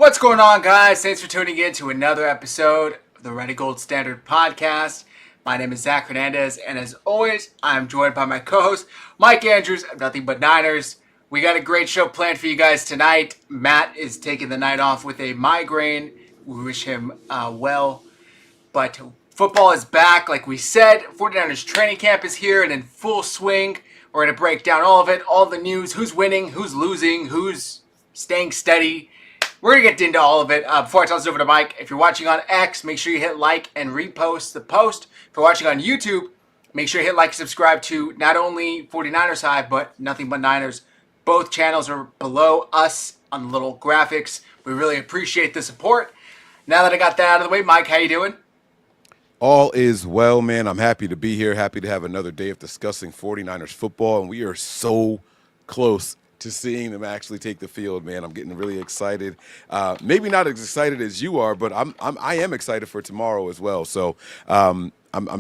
What's going on, guys? Thanks for tuning in to another episode of the Red and Gold Standard Podcast. My name is Zach Hernandez, and as always, I'm joined by my co-host, Mike Andrews of Nothing But Niners. We got a great show planned for you guys tonight. Matt is taking the night off with a migraine. We wish him well. But football is back, like we said. 49ers training camp is here and in full swing. We're going to break down all of it, all the news, who's winning, who's losing, who's staying steady. We're going to get into all of it. Before I toss it over to Mike, if you're watching on X, make sure you hit like and repost the post. If you're watching on YouTube, make sure you hit like and subscribe to not only 49ersHive, but Nothing But Niners. Both channels are below us on the little graphics. We really appreciate the support. Now that I got that out of the way, Mike, how you doing? All is well, man. I'm happy to be here. Happy to have another day of discussing 49ers football, and we are so close to seeing them actually take the field, man. I'm getting really excited. Maybe not as excited as you are, but I am excited for tomorrow as well. So I'm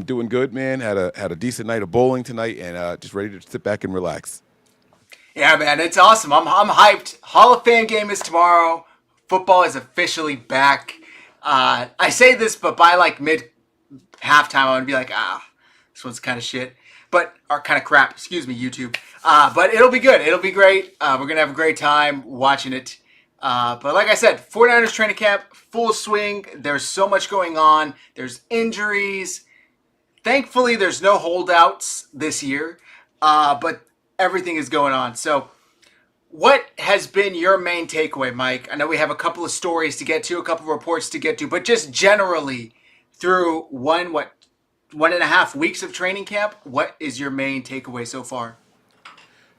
doing good, man. Had a decent night of bowling tonight, and just ready to sit back and relax. Yeah, man, it's awesome. I'm hyped. Hall of Fame game is tomorrow. Football is officially back. I say this, but by like mid halftime, I'm gonna be like, this one's kind of shit. Or kind of crap, excuse me, YouTube. But it'll be good. It'll be great. We're going to have a great time watching it. But like I said, 49ers training camp, full swing. There's so much going on. There's injuries. Thankfully, there's no holdouts this year. But everything is going on. So what has been your main takeaway, Mike? I know we have a couple of stories to get to, a couple of reports to get to, but just generally through 1.5 weeks of training camp, what is your main takeaway so far?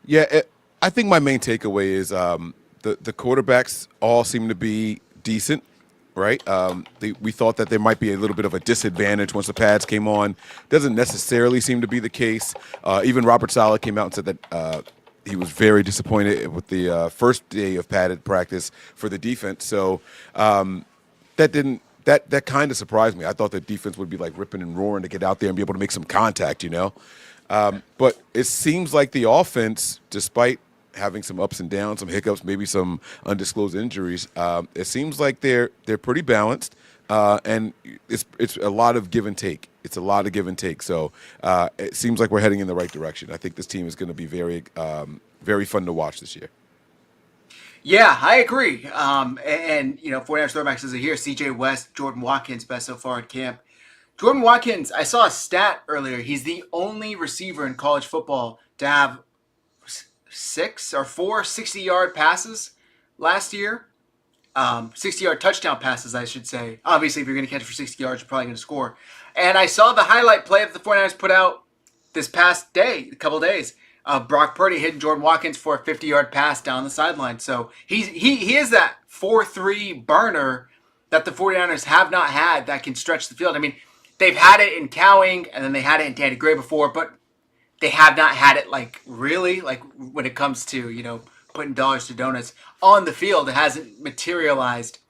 Yeah, I think my main takeaway is the quarterbacks all seem to be decent, right? We thought that there might be a little bit of a disadvantage once the pads came on. Doesn't necessarily seem to be the case. Even Robert Saleh came out and said that he was very disappointed with the first day of padded practice for the defense. So that kind of surprised me. I thought the defense would be like ripping and roaring to get out there and be able to make some contact, you know. But it seems like the offense, despite having some ups and downs, some hiccups, maybe some undisclosed injuries, it seems like they're pretty balanced, and it's a lot of give and take. It's a lot of give and take. So it seems like we're heading in the right direction. I think this team is going to be very, very fun to watch this year. Yeah, I agree. And you know, 49ers throwbacks is here. CJ West, Jordan Watkins, best so far at camp. Jordan Watkins, I saw a stat earlier. He's the only receiver in college football to have 6 or 4 60-yard passes last year. 60-yard touchdown passes, I should say. Obviously, if you're going to catch for 60 yards, you're probably going to score. And I saw the highlight play that the 49ers put out this past day, a couple days. Brock Purdy hitting Jordan Watkins for a 50-yard pass down the sideline. So he is that 4-3 burner that the 49ers have not had that can stretch the field. I mean, they've had it in Cowing, and then they had it in Danny Gray before, but they have not had it like really, like when it comes to, you know, putting dollars to donuts on the field. It hasn't materialized.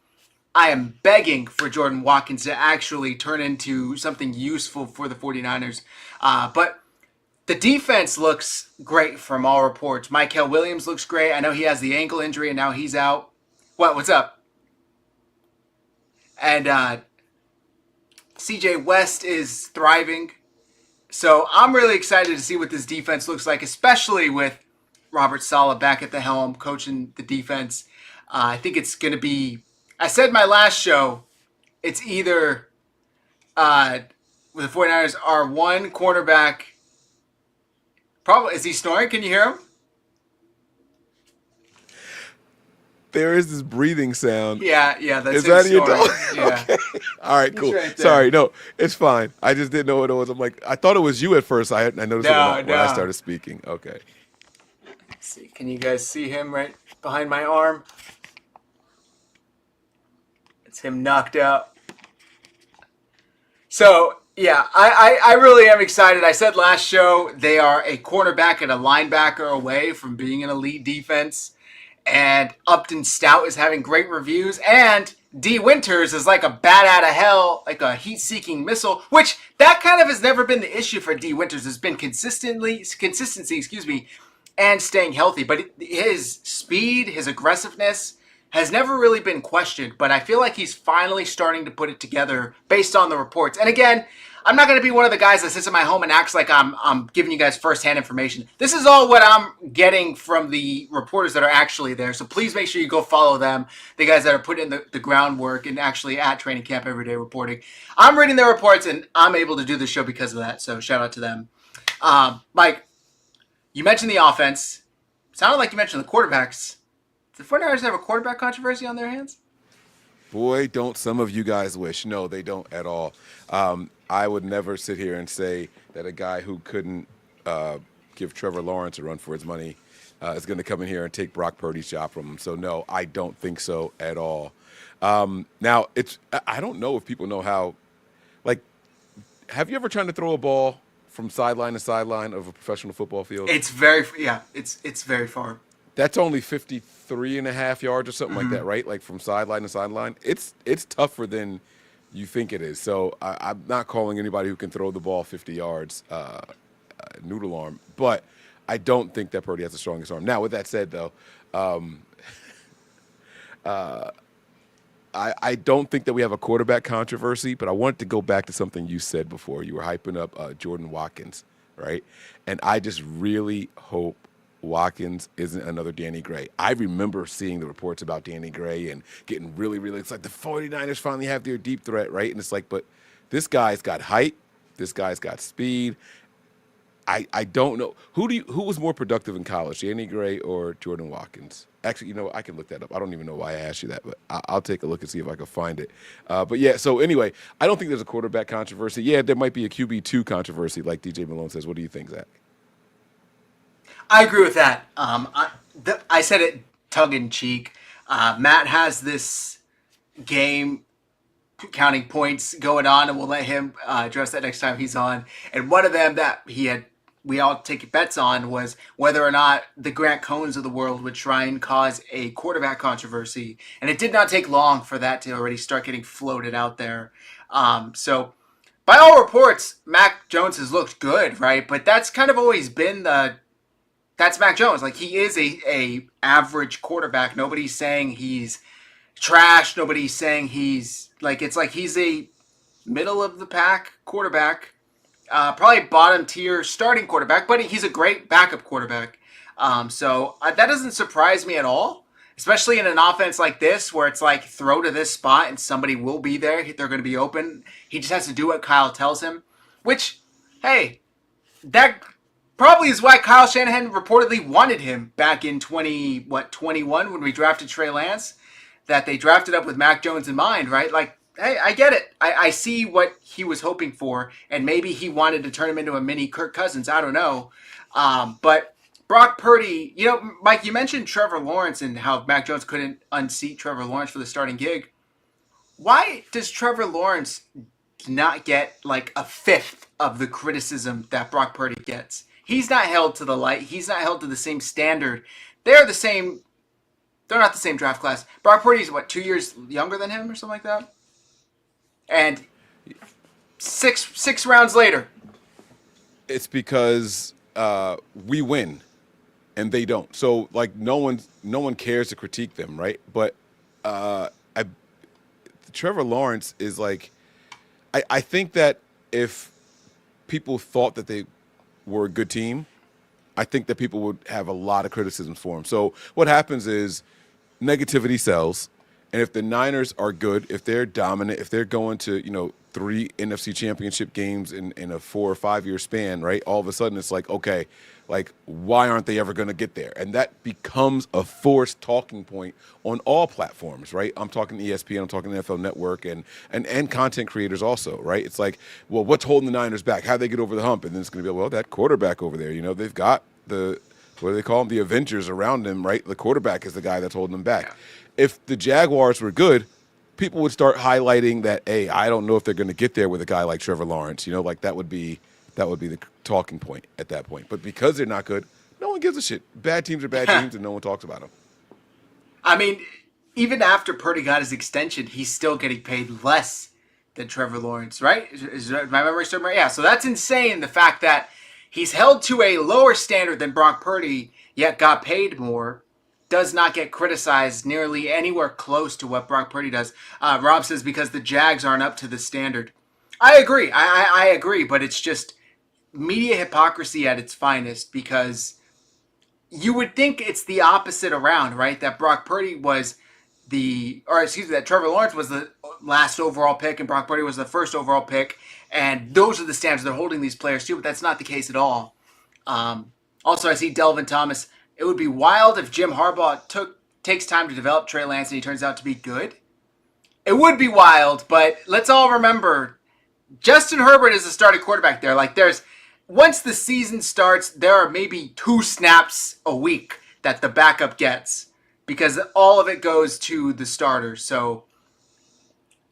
I am begging for Jordan Watkins to actually turn into something useful for the 49ers. But the defense looks great from all reports. Trent Williams looks great. I know he has the ankle injury and now he's out. What's up? And CJ West is thriving. So I'm really excited to see what this defense looks like, especially with Robert Saleh back at the helm, coaching the defense. I think it's going to be, I said my last show, it's either with the 49ers are one cornerback. Probably, is he snoring? Can you hear him? There is this breathing sound. Yeah, that's is that your dog? Yeah. Okay. All right, cool. Right. Sorry, no, it's fine. I just didn't know what it was. I'm like, I thought it was you at first. I noticed it when I started speaking. Okay. Let's see, can you guys see him right behind my arm? It's him knocked out. So, yeah, I really am excited. I said last show they are a cornerback and a linebacker away from being an elite defense. And Upton Stout is having great reviews. And D. Winters is like a bat out of hell, like a heat-seeking missile, which that kind of has never been the issue for D. Winters. It's been consistency, and staying healthy. But his speed, his aggressiveness, has never really been questioned, but I feel like he's finally starting to put it together based on the reports. And again, I'm not going to be one of the guys that sits in my home and acts like I'm giving you guys firsthand information. This is all what I'm getting from the reporters that are actually there. So please make sure you go follow them, the guys that are putting in the groundwork and actually at training camp every day reporting. I'm reading their reports, and I'm able to do the show because of that. So shout out to them. Mike, you mentioned the offense. Sounded like you mentioned the quarterbacks. Do the 49ers have a quarterback controversy on their hands? Boy, don't some of you guys wish. No, they don't at all. I would never sit here and say that a guy who couldn't give Trevor Lawrence a run for his money is going to come in here and take Brock Purdy's job from him. So, no, I don't think so at all. Now, I don't know if people know how, like, have you ever tried to throw a ball from sideline to sideline of a professional football field? It's very far. That's only 53 and a half yards or something like that, right? Like from sideline to sideline. It's tougher than you think it is. So I'm not calling anybody who can throw the ball 50 yards noodle arm, but I don't think that Purdy has the strongest arm. Now, with that said, though, I don't think that we have a quarterback controversy, but I wanted to go back to something you said before. You were hyping up Jordan Watkins, right? And I just really hope Watkins isn't another Danny Gray. I remember seeing the reports about Danny Gray and getting really, really, it's like the 49ers finally have their deep threat, right? And it's like, but this guy's got height. This guy's got speed. I don't know. Who was more productive in college, Danny Gray or Jordan Watkins? Actually, you know what? I can look that up. I don't even know why I asked you that, but I'll take a look and see if I can find it. But yeah, so anyway, I don't think there's a quarterback controversy. Yeah, there might be a QB2 controversy, like DJ Malone says. What do you think, Zach? I agree with that. I said it tongue in cheek. Matt has this game counting points going on, and we'll let him address that next time he's on. And one of them that we all take bets on was whether or not the Grant Cohns of the world would try and cause a quarterback controversy. And it did not take long for that to already start getting floated out there. So by all reports, Mac Jones has looked good, right? But that's kind of always been that's Mac Jones. Like, he is a average quarterback. Nobody's saying he's trash. Nobody's saying he's a middle of the pack quarterback. Probably bottom tier starting quarterback, but he's a great backup quarterback. So that doesn't surprise me at all, especially in an offense like this where it's like throw to this spot and somebody will be there. They're going to be open. He just has to do what Kyle tells him, which, hey, that probably is why Kyle Shanahan reportedly wanted him back in 21 when we drafted Trey Lance, that they drafted up with Mac Jones in mind, right? Like, hey, I get it. I see what he was hoping for, and maybe he wanted to turn him into a mini Kirk Cousins. I don't know. But Brock Purdy, Mike, you mentioned Trevor Lawrence and how Mac Jones couldn't unseat Trevor Lawrence for the starting gig. Why does Trevor Lawrence not get like a fifth of the criticism that Brock Purdy gets? He's not held to the light. He's not held to the same standard. They're not the same draft class. Brock Purdy's, 2 years younger than him or something like that? And six rounds later. It's because we win and they don't. So, like, no one cares to critique them, right? But Trevor Lawrence is like, I think that if people thought that they were a good team, I think that people would have a lot of criticisms for him. So what happens is negativity sells. And if the Niners are good, if they're dominant, if they're going to, 3 NFC championship games in a 4 or 5 year span, right? All of a sudden it's like, okay, like, why aren't they ever going to get there? And that becomes a forced talking point on all platforms, right? I'm talking ESPN, I'm talking NFL Network, and content creators also, right? It's like, well, what's holding the Niners back? How do they get over the hump? And then it's going to be, well, that quarterback over there, they've got what do they call them? The Avengers around them, right? The quarterback is the guy that's holding them back. Yeah. If the Jaguars were good, people would start highlighting that, hey, I don't know if they're going to get there with a guy like Trevor Lawrence. Like that would be the talking point at that point. But because they're not good, no one gives a shit. Bad teams are bad teams, and no one talks about them. I mean, even after Purdy got his extension, he's still getting paid less than Trevor Lawrence, right? Is my memory still right? Yeah, so that's insane, the fact that he's held to a lower standard than Brock Purdy, yet got paid more. does not get criticized nearly anywhere close to what Brock Purdy does. Rob says because the Jags aren't up to the standard. I agree. I agree, but it's just media hypocrisy at its finest because you would think it's the opposite around, right? That Brock Purdy was that Trevor Lawrence was the last overall pick and Brock Purdy was the first overall pick, and those are the standards they're holding these players to, but that's not the case at all. Also, I see Delvin Thomas. It would be wild if Jim Harbaugh takes time to develop Trey Lance and he turns out to be good. It would be wild, but let's all remember, Justin Herbert is the starting quarterback there. Like, once the season starts, there are maybe 2 snaps a week that the backup gets because all of it goes to the starter. So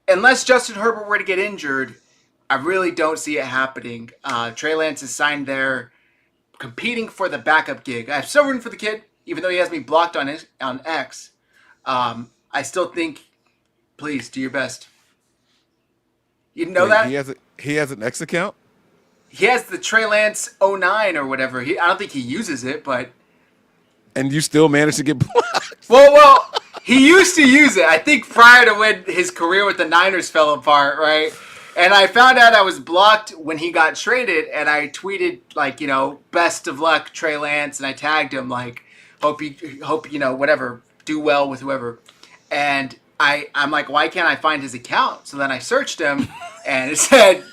unless Justin Herbert were to get injured, I really don't see it happening. Trey Lance is signed there competing for the backup gig. I'm still rooting for the kid, even though he has me blocked on X. I still think, please, do your best. You know that? He has an X account? He has the Trey Lance 09 or whatever. I don't think he uses it, but... And you still managed to get blocked? Well, he used to use it. I think prior to when his career with the Niners fell apart, right? And I found out I was blocked when he got traded, and I tweeted, like, best of luck, Trey Lance, and I tagged him, like, hope whatever, do well with whoever. And I'm like, why can't I find his account? So then I searched him, and it said,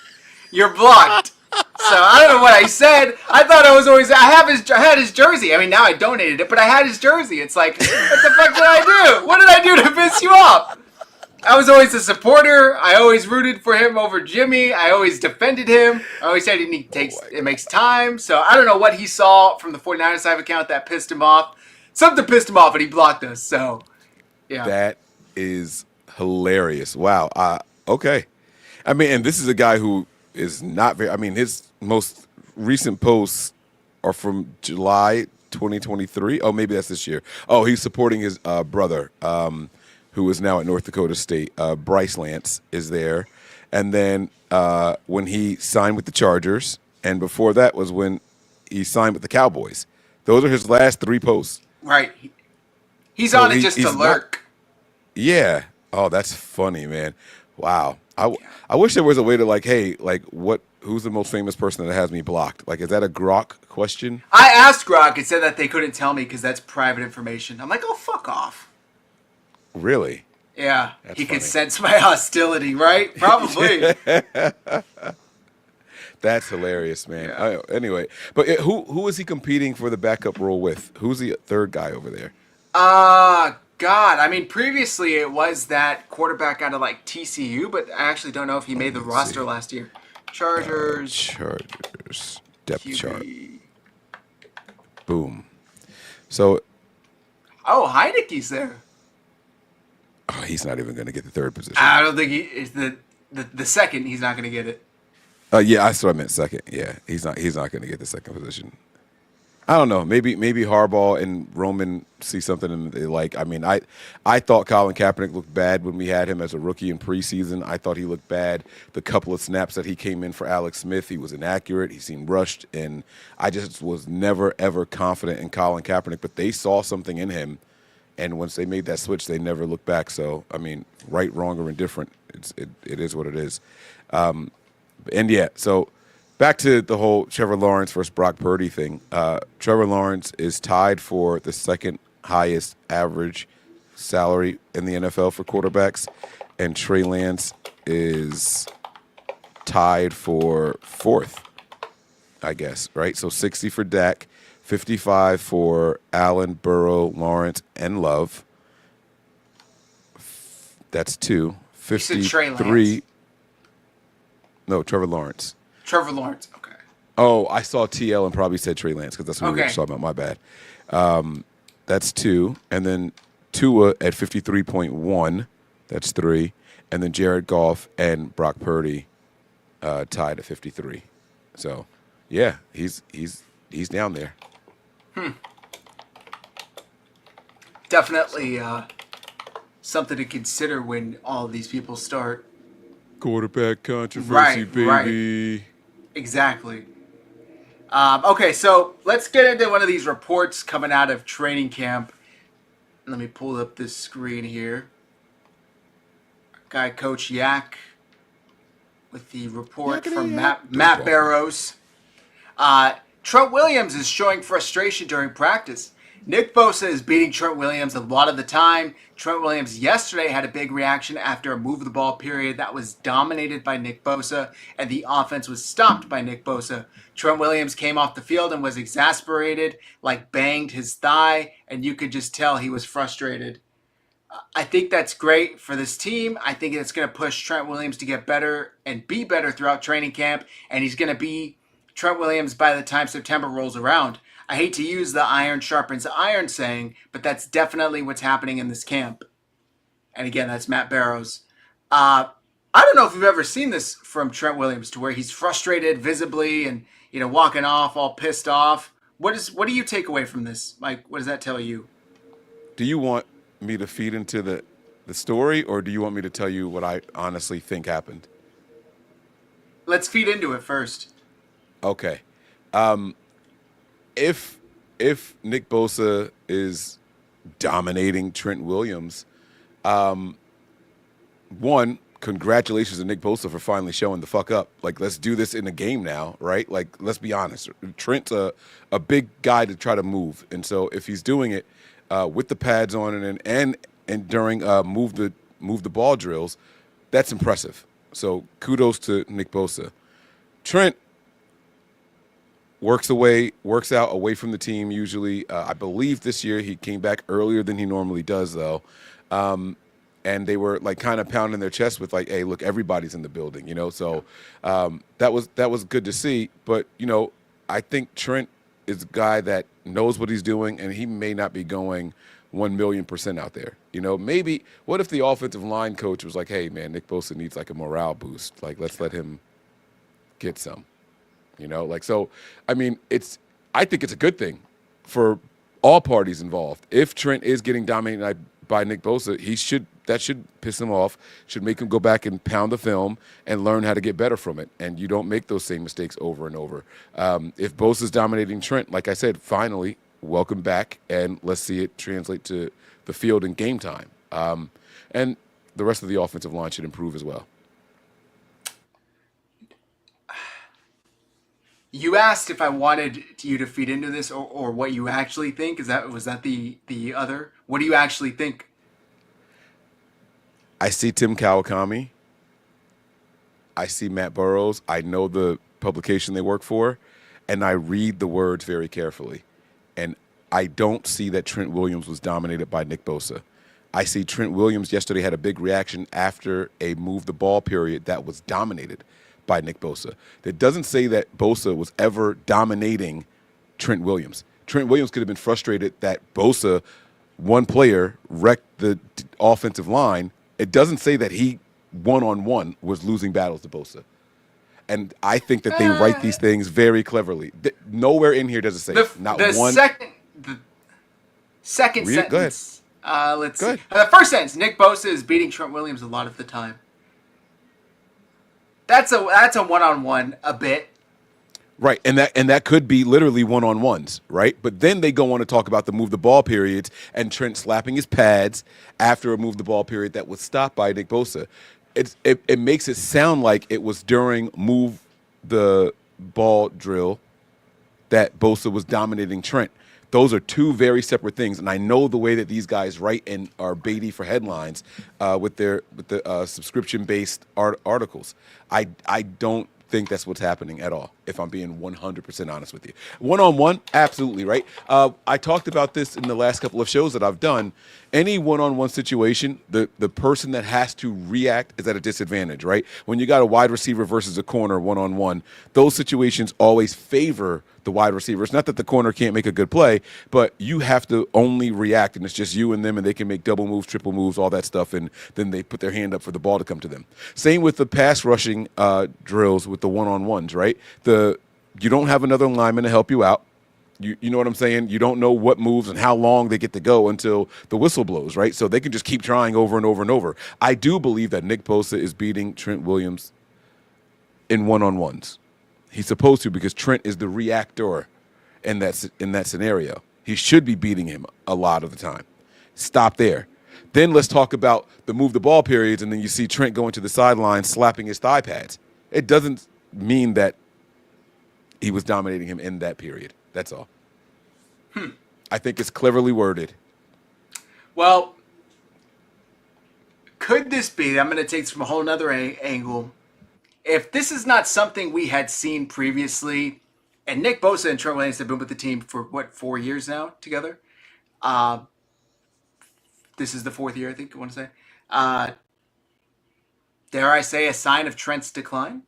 you're blocked. So I don't know what I said. I thought I had his jersey. I mean, now I donated it, but I had his jersey. It's like, what the fuck did I do? What did I do to piss you off? I was always a supporter. I always rooted for him over Jimmy. I always defended him. I always said it makes time. So I don't know what he saw from the 49ersHive account that pissed him off. Something pissed him off and he blocked us. So, yeah. That is hilarious. Wow. Okay. I mean, and this is a guy who is not very, I mean, his most recent posts are from July 2023. Oh, maybe that's this year. Oh, he's supporting his brother, who is now at North Dakota State. Bryce Lance is there. And then when he signed with the Chargers, and before that was when he signed with the Cowboys. Those are his last 3 posts. Right. He's on it just to lurk. Yeah. Oh, that's funny, man. Wow. I wish there was a way to, like, hey, like, who's the most famous person that has me blocked? Like, is that a Grok question? I asked Grok. It said that they couldn't tell me because that's private information. I'm like, oh, fuck off. Really? Yeah. That's he funny. could sense my hostility, right? Probably. That's hilarious, man. Yeah. Anyway, but who is he competing for the backup role with? Who's the third guy over there? God. I mean, previously it was that quarterback out of, like, TCU, but I actually don't know if he made the roster last year. Chargers. Depth QB. chart. Boom. So. Oh, Heineke's there. Oh, he's not even going to get the third position. I don't think he is the second. He's not going to get it. Yeah, that's what I meant. Second. Yeah, he's not going to get the second position. I don't know. Maybe Harbaugh and Roman see something and they like. I mean, I thought Colin Kaepernick looked bad when we had him as a rookie in preseason. I thought he looked bad the couple of snaps that he came in for Alex Smith. He was inaccurate. He seemed rushed, and I just was never ever confident in Colin Kaepernick. But they saw something in him, and once they made that switch, they never looked back. So I mean, right, wrong, or indifferent, it is what it is. And yeah, so. Back to the whole Trevor Lawrence versus Brock Purdy thing. Trevor Lawrence is tied for the second highest average salary in the NFL for quarterbacks, and Trey Lance is tied for 4th, I guess, right? So 60 for Dak, 55 for Allen, Burrow, Lawrence, and Love. That's 2. 53. No, Trevor Lawrence. Trevor Lawrence, okay. Oh, I saw TL and probably said Trey Lance because that's what we were just talking about. My bad. That's 2. And then Tua at 53.1. That's 3. And then Jared Goff and Brock Purdy tied at 53. So, yeah, he's down there. Definitely something to consider when all these people start. Quarterback controversy, baby. Right. Exactly. Okay, so let's get into one of these reports coming out of training camp. Let me pull up this screen here. Guy Coach Yak with the report from Matt Barrows. Trent Williams is showing frustration during practice. Nick Bosa is beating Trent Williams a lot of the time. Trent Williams yesterday had a big reaction after a move of the ball period that was dominated by Nick Bosa, and the offense was stopped by Nick Bosa. Trent Williams came off the field and was exasperated, like banged his thigh, and you could just tell he was frustrated. I think that's great for this team. I think it's going to push Trent Williams to get better and be better throughout training camp, and he's going to be Trent Williams by the time September rolls around. I hate to use the iron sharpens iron saying, but that's definitely what's happening in this camp. And again, that's Matt Barrows. I don't know if you've ever seen this from Trent Williams to where he's frustrated visibly and walking off all pissed off. What do you take away from this, Mike? What does that tell you? Do you want me to feed into the story, or do you want me to tell you what I honestly think happened? Let's feed into it first. Okay. If Nick Bosa is dominating Trent Williams, one, congratulations to Nick Bosa for finally showing the fuck up. Like, let's do this in a game now, right? Like, let's be honest. Trent's a big guy to try to move, and so if he's doing it with the pads on and during move the ball drills, that's impressive. So kudos to Nick Bosa. Trent works out away from the team usually. I believe this year he came back earlier than he normally does, though. And they were like kind of pounding their chest with like, hey, look, everybody's in the building, So that was good to see. But, I think Trent is a guy that knows what he's doing, and he may not be going 1,000,000% out there. Maybe what if the offensive line coach was like, hey, man, Nick Bosa needs like a morale boost. Like, let's let him get some. So, I mean, I think it's a good thing for all parties involved. If Trent is getting dominated by Nick Bosa, that should piss him off, should make him go back and pound the film and learn how to get better from it. And you don't make those same mistakes over and over. If Bosa's dominating Trent, like I said, finally, welcome back, and let's see it translate to the field in game time. And the rest of the offensive line should improve as well. You asked if I wanted you to feed into this or what you actually think. Was that the other? What do you actually think? I see Tim Kawakami. I see Matt Burrows. I know the publication they work for, and I read the words very carefully. And I don't see that Trent Williams was dominated by Nick Bosa. I see Trent Williams yesterday had a big reaction after a move the ball period that was dominated by Nick Bosa. That doesn't say that Bosa was ever dominating Trent Williams. Trent Williams could have been frustrated that Bosa, one player, wrecked the offensive line. It doesn't say that he, one-on-one, was losing battles to Bosa. And I think that they write these things very cleverly. Nowhere in here does it say the second Read it? Go ahead. sentence. Let's see. The first sentence, Nick Bosa is beating Trent Williams a lot of the time. That's a one-on-one a bit. Right, and that could be literally one-on-ones, right? But then they go on to talk about the move the ball periods and Trent slapping his pads after a move the ball period that was stopped by Nick Bosa. It makes it sound like it was during move the ball drill that Bosa was dominating Trent. Those are two very separate things, and I know the way that these guys write and are baity for headlines with the subscription-based articles. I don't think that's what's happening at all, if I'm being 100% honest with you. One-on-one, absolutely, right? I talked about this in the last couple of shows that I've done. Any one-on-one situation, the person that has to react is at a disadvantage, right? When you got a wide receiver versus a corner one-on-one, those situations always favor the wide receivers. Not that the corner can't make a good play, but you have to only react, and it's just you and them, and they can make double moves, triple moves, all that stuff, and then they put their hand up for the ball to come to them. Same with the pass rushing drills with the one-on-ones, right? You don't have another lineman to help you out. You know what I'm saying? You don't know what moves and how long they get to go until the whistle blows, right? So they can just keep trying over and over and over. I do believe that Nick Bosa is beating Trent Williams in one-on-ones. He's supposed to, because Trent is the reactor in that scenario. He should be beating him a lot of the time. Stop there. Then let's talk about the move the ball periods, and then you see Trent going to the sideline slapping his thigh pads. It doesn't mean that he was dominating him in that period. That's all. I think it's cleverly worded. Well, could this be, I'm going to take this from a whole nother angle. If this is not something we had seen previously, and Nick Bosa and Trent Williams have been with the team for, 4 years now together? This is the 4th year, I think I want to say. Dare I say a sign of Trent's decline?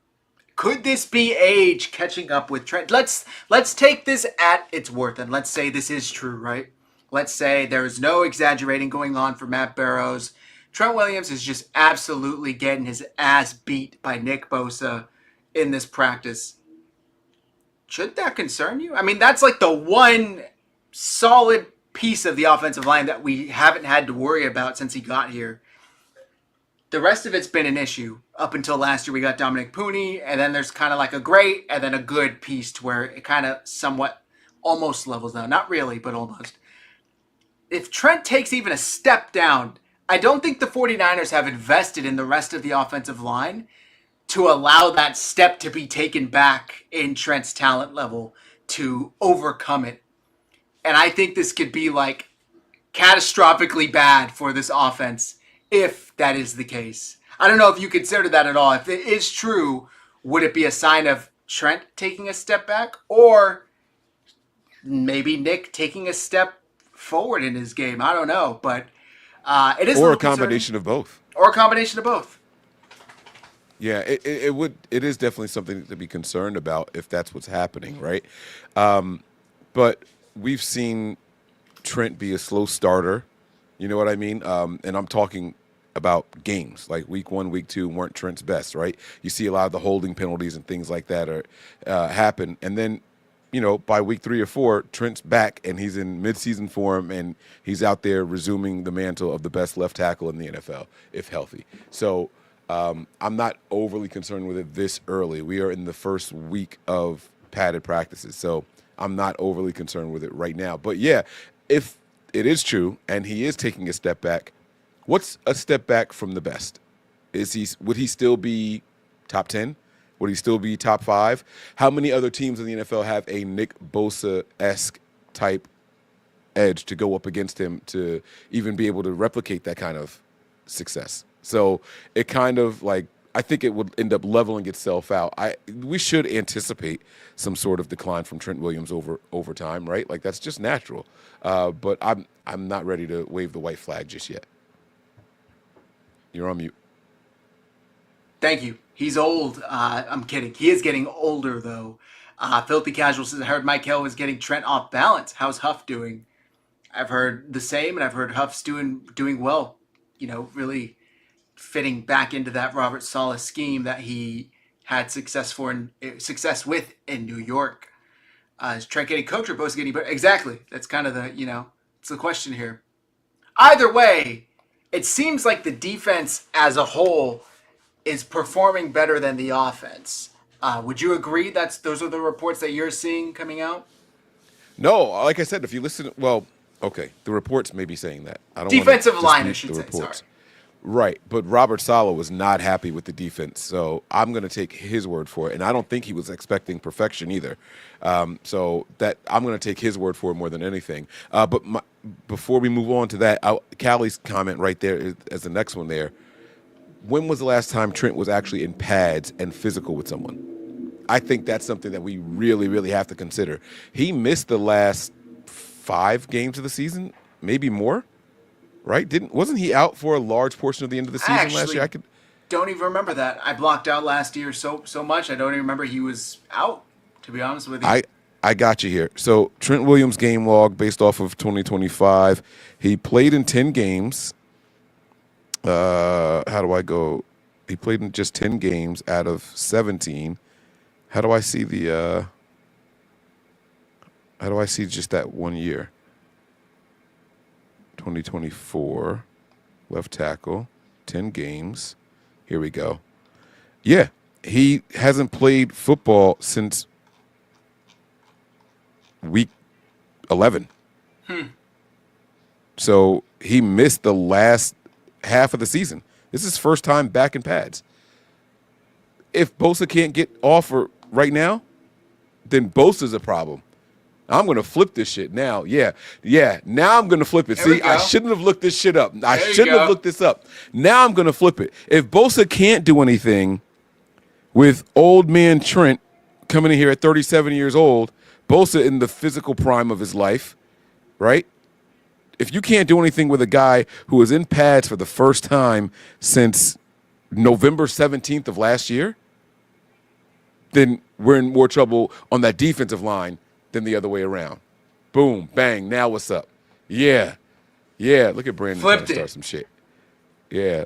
Could this be age catching up with Trent? Let's take this at its worth, and let's say this is true, right? Let's say there's no exaggerating going on for Matt Barrows. Trent Williams is just absolutely getting his ass beat by Nick Bosa in this practice. Should that concern you? I mean, that's like the one solid piece of the offensive line that we haven't had to worry about since he got here. The rest of it's been an issue. Up until last year, we got Dominic Pooney, and then there's kind of like a great and then a good piece to where it kind of somewhat almost levels down. Not really, but almost. If Trent takes even a step down, I don't think the 49ers have invested in the rest of the offensive line to allow that step to be taken back in Trent's talent level to overcome it. And I think this could be like catastrophically bad for this offense if that is the case. I don't know if you consider that at all. If it is true, would it be a sign of Trent taking a step back, or maybe Nick taking a step forward in his game? I don't know, but it is or a combination of both. Or a combination of both. Yeah, it is definitely something to be concerned about if that's what's happening, right? But we've seen Trent be a slow starter. You know what I mean? And I'm talking about games like week 1, week 2 weren't Trent's best, right? You see a lot of the holding penalties and things like that happen, and then by week 3 or 4, Trent's back and he's in midseason form and he's out there resuming the mantle of the best left tackle in the NFL if healthy. So I'm not overly concerned with it this early. We are in the first week of padded practices, so I'm not overly concerned with it right now. But yeah, if it is true and he is taking a step back, what's a step back from the best? Would he still be top 10? Would he still be top 5? How many other teams in the NFL have a Nick Bosa-esque type edge to go up against him to even be able to replicate that kind of success? So it kind of like, I think it would end up leveling itself out. We should anticipate some sort of decline from Trent Williams over time, right? Like that's just natural. But I'm not ready to wave the white flag just yet. You're on mute. Thank you. He's old. I'm kidding. He is getting older, though. Filthy Casual says, I heard Mike Hill was getting Trent off balance. How's Huff doing? I've heard the same, and I've heard Huff's doing well. Really fitting back into that Robert Saleh scheme that he had success with in New York. Is Trent getting coached or Bosa getting better? Exactly. That's kind of the, it's the question here. Either way, it seems like the defense as a whole is performing better than the offense. Would you agree those are the reports that you're seeing coming out? No, like I said, if you listen, okay, the reports may be saying that. I don't defensive line, I should say. Sorry. Right, but Robert Saleh was not happy with the defense, so I'm going to take his word for it, and I don't think he was expecting perfection either. So that I'm going to take his word for it more than anything. But before we move on to that, Callie's comment right there as the next one there. When was the last time Trent was actually in pads and physical with someone? I think that's something that we really, really have to consider. He missed the last 5 games of the season, maybe more, right? Wasn't he out for a large portion of the end of the season last year? Don't even remember that. I blocked out last year so much. I don't even remember he was out, to be honest with you. I got you here. So Trent Williams game log based off of 2025. He played in 10 games. How do I go? He played in just 10 games out of 17. How do I see just that 1 year? 2024, left tackle, 10 games. Here we go. Yeah, he hasn't played football since week 11. So he missed the last half of the season. This is his first time back in pads. If Bosa can't get off right now, then Bosa's a problem. I'm going to flip this shit now. Yeah. Now I'm going to flip it. See, I shouldn't have looked this shit up. I shouldn't have looked this up. Now I'm going to flip it. If Bosa can't do anything with old man Trent coming in here at 37 years old, Bosa in the physical prime of his life, right? If you can't do anything with a guy who was in pads for the first time since November 17th of last year, then we're in more trouble on that defensive line than the other way around. Boom, bang, now what's up? Yeah. Look at Brandon trying to start some shit. Yeah.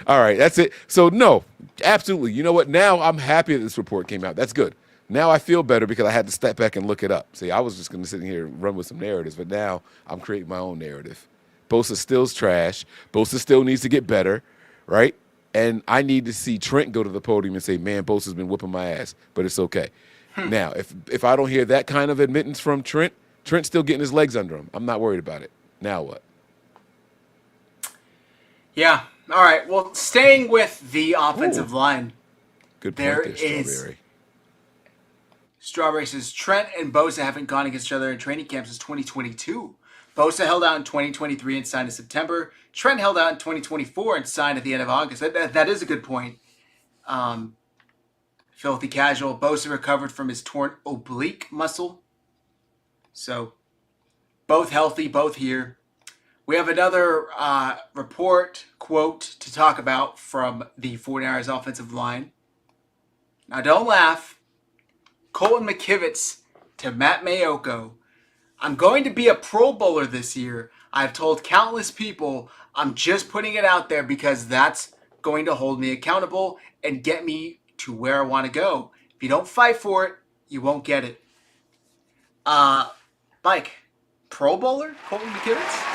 All right, that's it. So, no, absolutely. You know what? Now I'm happy that this report came out. That's good. Now I feel better because I had to step back and look it up. See, I was just going to sit here and run with some narratives, but now I'm creating my own narrative. Bosa still's trash. Bosa still needs to get better, right? And I need to see Trent go to the podium and say, man, Bosa's been whooping my ass, but it's okay. Now, if I don't hear that kind of admittance from Trent, Trent's still getting his legs under him. I'm not worried about it. Now what? Yeah. All right. Well, staying with the offensive line. Good point there, Strawberry. Strawberry says Trent and Bosa haven't gone against each other in training camp since 2022. Bosa held out in 2023 and signed in September. Trent held out in 2024 and signed at the end of August. That is a good point. Filthy casual. Bosa recovered from his torn oblique muscle. So, both healthy, both here. We have another report, quote, to talk about from the 49ers offensive line. Now, don't laugh. Colton McKivitz to Matt Mayoko. I'm going to be a Pro Bowler this year. I've told countless people I'm just putting it out there because that's going to hold me accountable and get me to where I want to go. If you don't fight for it, you won't get it. Mike, Pro Bowler, Colton McKivitz?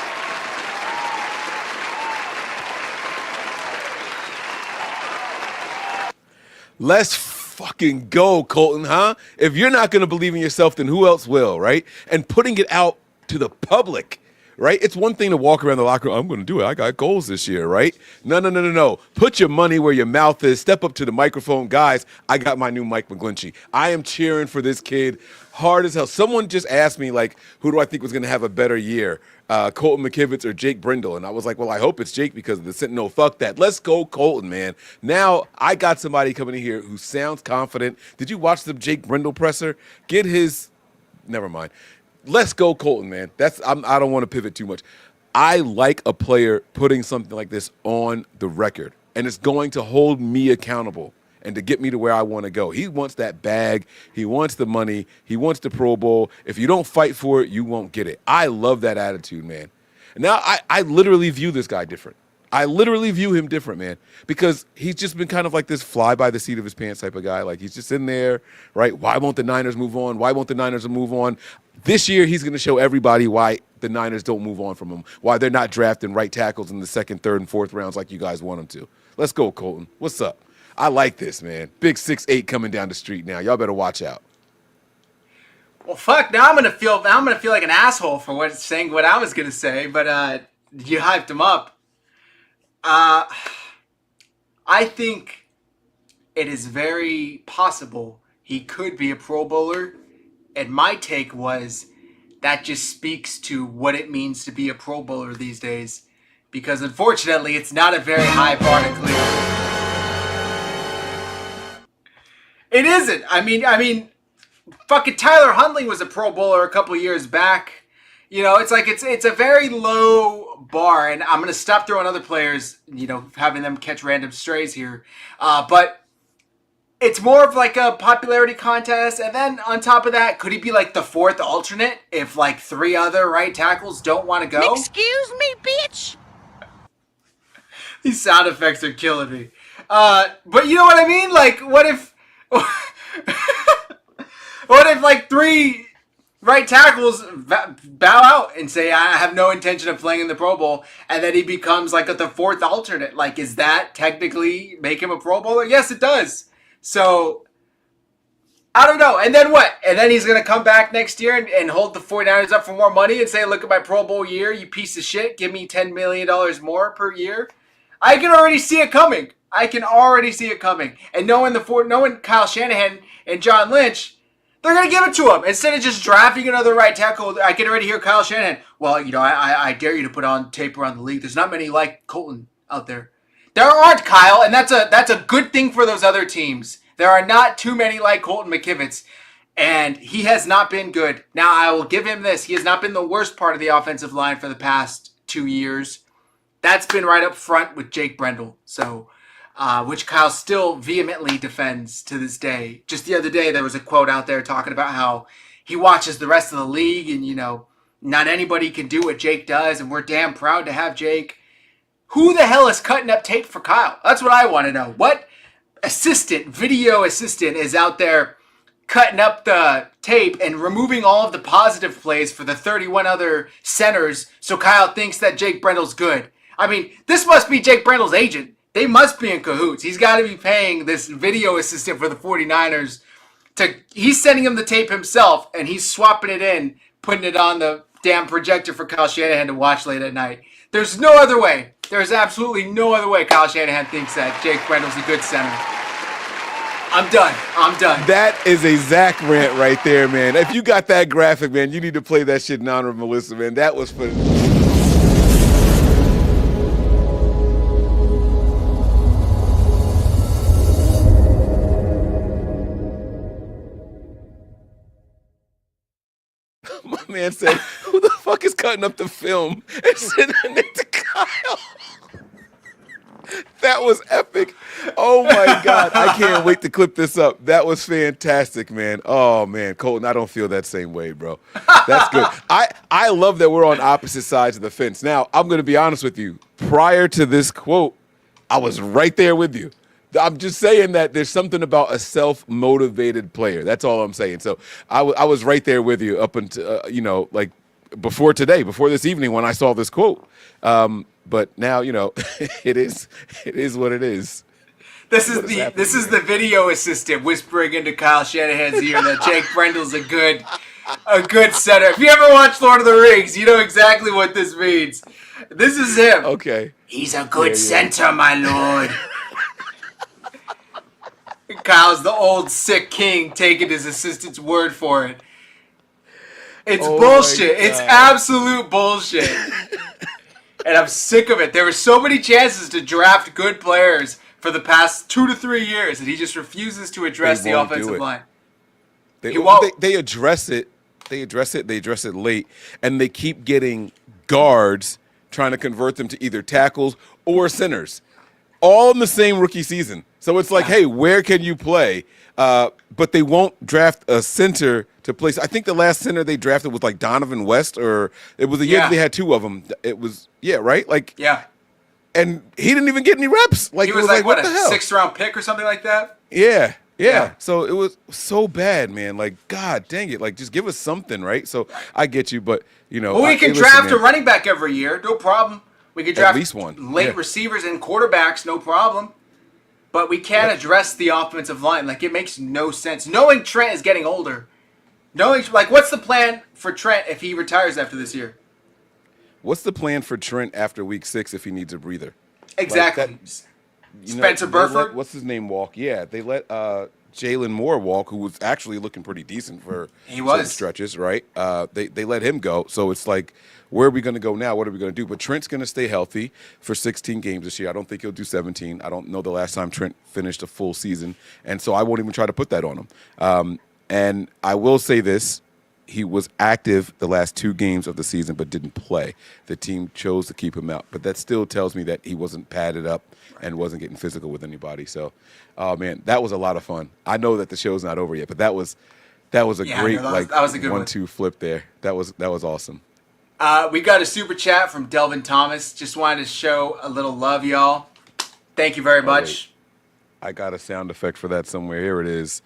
Let's fucking go, Colton, huh? If you're not going to believe in yourself, then who else will, right? And putting it out to the public, right? It's one thing to walk around the locker room, I'm going to do it. I got goals this year, right? No. Put your money where your mouth is. Step up to the microphone. Guys, I got my new Mike McGlinchey. I am cheering for this kid hard as hell. Someone just asked me, like, who do I think was going to have a better year? Colton McKivitz or Jake Brindle. And I was like, well, I hope it's Jake because of the Sentinel. Fuck that. Let's go Colton, man. Now I got somebody coming in here who sounds confident. Did you watch the Jake Brindle presser? Never mind. Let's go Colton, man. I don't want to pivot too much. I like a player putting something like this on the record, and it's going to hold me accountable and to get me to where I want to go. He wants that bag. He wants the money. He wants the Pro Bowl. If you don't fight for it, you won't get it. I love that attitude, man. Now, I literally view this guy different. I literally view him different, man, because he's just been kind of like this fly by the seat of his pants type of guy. Like, he's just in there, right? Why won't the Niners move on? Why won't the Niners move on? This year, he's going to show everybody why the Niners don't move on from him, why they're not drafting right tackles in the second, third, and fourth rounds like you guys want them to. Let's go, Colton. What's up? I like this, man. Big 6'8" coming down the street now. Y'all better watch out. Well, fuck. Now I'm gonna feel like an asshole for saying what I was gonna say, but you hyped him up. I think it is very possible he could be a Pro Bowler, and my take was that just speaks to what it means to be a Pro Bowler these days, because unfortunately, it's not a very high bar to clear. It isn't. I mean, fucking Tyler Huntley was a Pro Bowler a couple years back. You know, it's like it's a very low bar, and I'm gonna stop throwing other players, having them catch random strays here. But it's more of like a popularity contest, and then on top of that, could he be like the fourth alternate if like three other right tackles don't want to go? Excuse me, bitch. These sound effects are killing me. But you know what I mean? Like, what if like three right tackles bow out and say, I have no intention of playing in the Pro Bowl, and then he becomes like the fourth alternate? Like, is that technically make him a Pro Bowler? Yes, it does. So I don't know. And then what? And then he's going to come back next year and hold the 49ers up for more money and say, look at my Pro Bowl year, you piece of shit. Give me $10 million more per year. I can already see it coming. And knowing Kyle Shanahan and John Lynch, they're going to give it to him. Instead of just drafting another right tackle, I can already hear Kyle Shanahan, well, I dare you to put on tape around the league. There's not many like Colton out there. There aren't, Kyle, and that's a good thing for those other teams. There are not too many like Colton McKivitz, and he has not been good. Now, I will give him this. He has not been the worst part of the offensive line for the past 2 years. That's been right up front with Jake Brendel, so which Kyle still vehemently defends to this day. Just the other day, there was a quote out there talking about how he watches the rest of the league, and, not anybody can do what Jake does, and we're damn proud to have Jake. Who the hell is cutting up tape for Kyle? That's what I want to know. What video assistant is out there cutting up the tape and removing all of the positive plays for the 31 other centers so Kyle thinks that Jake Brendel's good? I mean, this must be Jake Brendel's agent. They must be in cahoots. He's got to be paying this video assistant for the 49ers. He's sending him the tape himself, and he's swapping it in, putting it on the damn projector for Kyle Shanahan to watch late at night. There's no other way. There's absolutely no other way Kyle Shanahan thinks that Jake Brendel's a good center. I'm done. That is a Zach rant right there, man. If you got that graphic, man, you need to play that shit in honor of Melissa, man. That was for... My man said, who the fuck is cutting up the film and sending it to Kyle? That was epic. Oh, my God. I can't wait to clip this up. That was fantastic, man. Oh, man. Colton, I don't feel that same way, bro. That's good. I love that we're on opposite sides of the fence. Now, I'm going to be honest with you. Prior to this quote, I was right there with you. I'm just saying that there's something about a self-motivated player. That's all I'm saying. So I was right there with you up until, like before today, before this evening when I saw this quote. But now, it is what it is. This is the video assistant whispering into Kyle Shanahan's ear that Jake Brendel's a good center. If you ever watched Lord of the Rings, you know exactly what this means. This is him. Okay. He's a good center, my lord. Kyle's the old sick king taking his assistant's word for it. It's bullshit. It's absolute bullshit. And I'm sick of it. There were so many chances to draft good players for the past 2 to 3 years, and he just refuses to address the offensive line. They address it. They address it late, and they keep getting guards trying to convert them to either tackles or centers, all in the same rookie season. So it's like, hey, where can you play? But they won't draft a center to play. I think the last center they drafted was like Donovan West, or it was a year that they had 2 of them. It was, right? Like, yeah. And he didn't even get any reps. Like, he was like what the hell? 6th round pick or something like that? Yeah. So it was so bad, man. Like, God dang it. Like, just give us something, right? So I get you, but, Well, we can draft a running back every year. No problem. We can draft at least one. Late receivers and quarterbacks. No problem. But we can't address the offensive line. Like, it makes no sense. Knowing Trent is getting older. What's the plan for Trent if he retires after this year? What's the plan for Trent after week 6 if he needs a breather? Exactly. Spencer Burford? What's his name walk? Yeah, they let Jalen Moore walk, who was actually looking pretty decent for some stretches, right? They let him go. So it's like, where are we going to go now? What are we going to do? But Trent's going to stay healthy for 16 games this year. I don't think he'll do 17. I don't know the last time Trent finished a full season. And so I won't even try to put that on him. And I will say this. He was active the last 2 games of the season but didn't play. The team chose to keep him out. But that still tells me that he wasn't padded up and wasn't getting physical with anybody. So, man, that was a lot of fun. I know that the show's not over yet, but that was a great that was a good 1-2 flip there. That was awesome. We got a super chat from Delvin Thomas. Just wanted to show a little love, y'all. Thank you very much. I got a sound effect for that somewhere. Here it is.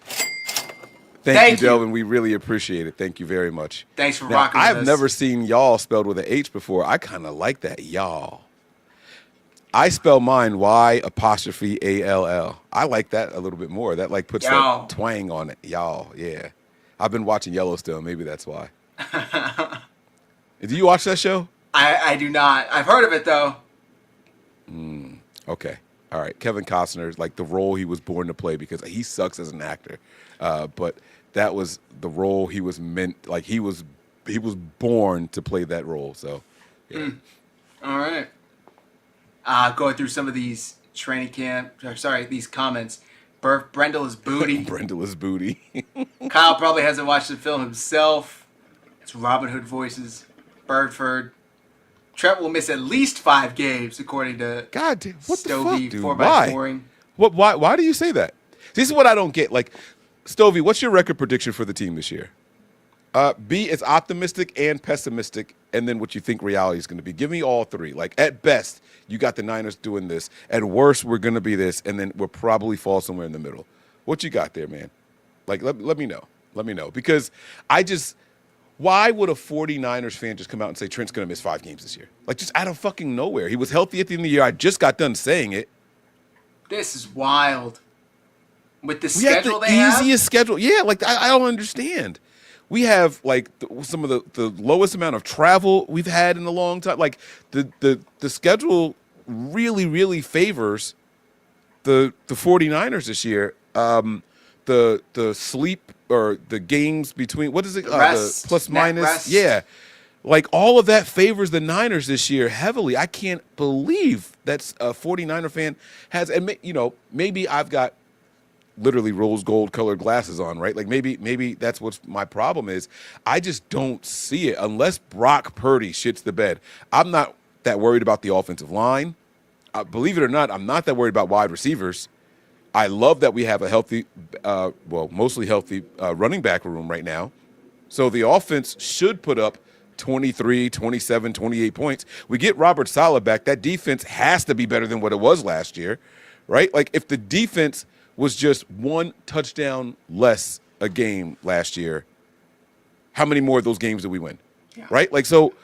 Thank you, Delvin. We really appreciate it. Thank you very much. Thanks for rocking with us. I've never seen y'all spelled with an H before. I kind of like that, y'all. I spell mine Y''ALL. I like that a little bit more. That like puts Y'all. that twang on it. Y'all, yeah. I've been watching Yellowstone. Maybe that's why. Do you watch that show? I do not. I've heard of it though. Okay. All right. Kevin Costner, like the role he was born to play because he sucks as an actor. But that was the role he was meant, like he was born to play that role. So, yeah. All right. Going through some of these training camp, these comments. Brendel is booty. Brendel is booty. Kyle probably hasn't watched the film himself. It's Robin Hood voices. Birdford. Trent will miss at least 5 games, according to God damn, what Stovey, the fuck, dude? 4x4ing. What? Why do you say that? This is what I don't get. Like, Stovey, what's your record prediction for the team this year? Be as optimistic and pessimistic, and then what you think reality is going to be. Give me all 3. Like, at best, you got the Niners doing this. At worst, we're going to be this, and then we'll probably fall somewhere in the middle. What you got there, man? Like, let me know. Let me know. Because why would a 49ers fan just come out and say Trent's going to miss 5 games this year? Like, just out of fucking nowhere. He was healthy at the end of the year. I just got done saying it. This is wild. With the We have schedule the they have? easiest schedule. Yeah, like, I don't understand. We have, like, some of the lowest amount of travel we've had in a long time. Like, the schedule really, really favors the 49ers this year. The sleep or the games between, what is it? Rest, The plus net minus. rest. Yeah. Like, all of that favors the Niners this year heavily. I can't believe that's a 49er fan has, and maybe I've got literally rose gold colored glasses on, right? Like maybe that's what my problem is. I just don't see it unless Brock Purdy shits the bed. I'm not that worried about the offensive line. Believe it or not, I'm not that worried about wide receivers. I love that we have a healthy, mostly healthy running back room right now. So the offense should put up 23, 27, 28 points. We get Robert Saleh back. That defense has to be better than what it was last year, right? Like if the defense was just 1 touchdown less a game last year, how many more of those games did we win? Yeah. Right? Like, so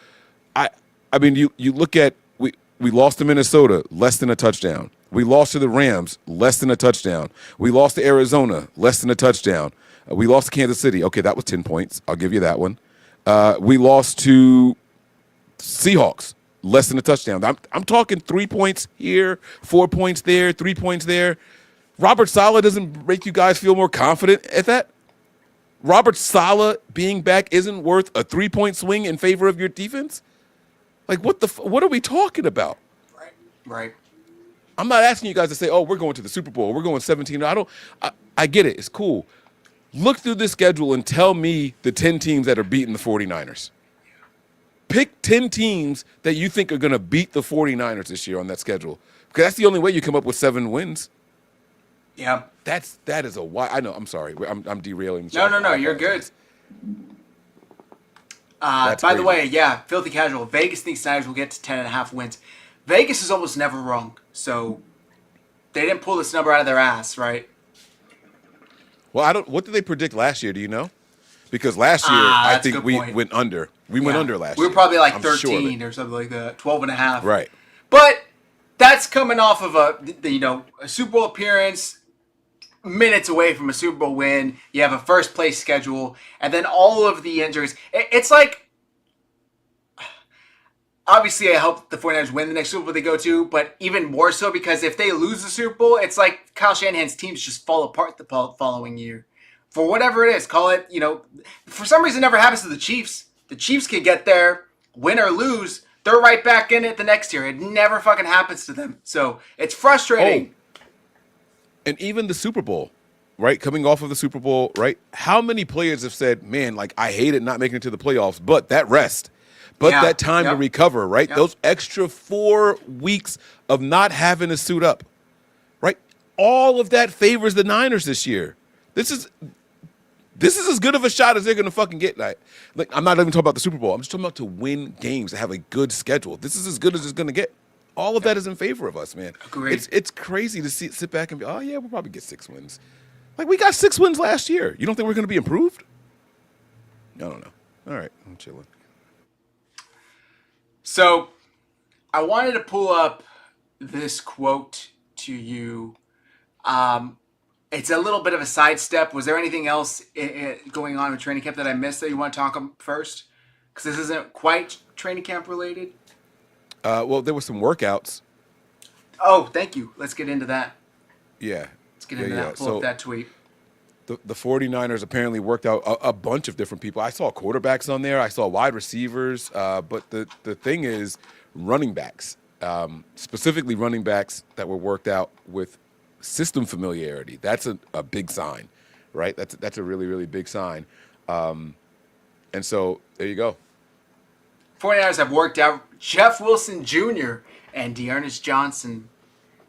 I mean, you look at, we lost to Minnesota, less than a touchdown. We lost to the Rams, less than a touchdown. We lost to Arizona, less than a touchdown. We lost to Kansas City. Okay, that was 10 points. I'll give you that one. We lost to Seahawks, less than a touchdown. I'm talking 3 points here, 4 points there, 3 points there. Robert Saleh doesn't make you guys feel more confident at that? Robert Saleh being back isn't worth a 3-point swing in favor of your defense? Like, what are we talking about? Right. I'm not asking you guys to say, oh, we're going to the Super Bowl. We're going 17. I get it. It's cool. Look through the schedule and tell me the 10 teams that are beating the 49ers. Pick 10 teams that you think are going to beat the 49ers this year on that schedule. Because that's the only way you come up with 7 wins. Yeah. That is a why. I know. I'm sorry. I'm derailing. No. You're good. By the way, yeah, filthy casual. Vegas thinks Niners will get to 10.5 wins. Vegas is almost never wrong. So they didn't pull this number out of their ass, right? Well, what did they predict last year? Do you know? Because last year I think we went under. We went under last year. We were probably like 13 or something like that, 12.5. Right. But that's coming off of a Super Bowl appearance, minutes away from a Super Bowl win. You have a first place schedule, and then all of the injuries. It's like, obviously, I hope the 49ers win the next Super Bowl they go to, but even more so because if they lose the Super Bowl, it's like Kyle Shanahan's teams just fall apart the following year. For whatever it is, call it, for some reason it never happens to the Chiefs. The Chiefs can get there, win or lose, they're right back in it the next year. It never fucking happens to them. So it's frustrating. Oh. And even the Super Bowl, right? Coming off of the Super Bowl, right? How many players have said, man, like, I hated not making it to the playoffs, but that rest, but that time to recover, right? Those extra 4 weeks of not having to suit up, right? All of that favors the Niners this year. This is as good of a shot as they're going to fucking get. Like, I'm not even talking about the Super Bowl. I'm just talking about to win games, to have a good schedule. This is as good as it's going to get. All of that is in favor of us, man. Agreed. It's crazy to sit back and be, oh, yeah, we'll probably get 6 wins. Like, we got 6 wins last year. You don't think we're going to be improved? I don't know. All right, I'm chilling. So, I wanted to pull up this quote to you. It's a little bit of a sidestep. Was there anything else going on with training camp that I missed that you want to talk about first? Because this isn't quite training camp related. Well, there were some workouts. Oh, thank you. Let's get into that. Yeah. Let's get into that. Pull up that tweet. The 49ers apparently worked out a bunch of different people. I saw quarterbacks on there. I saw wide receivers. But the thing is running backs, specifically running backs that were worked out with system familiarity. That's a big sign, right? That's a really, really big sign. And so there you go. 49ers have worked out Jeff Wilson Jr. and Dearness Johnson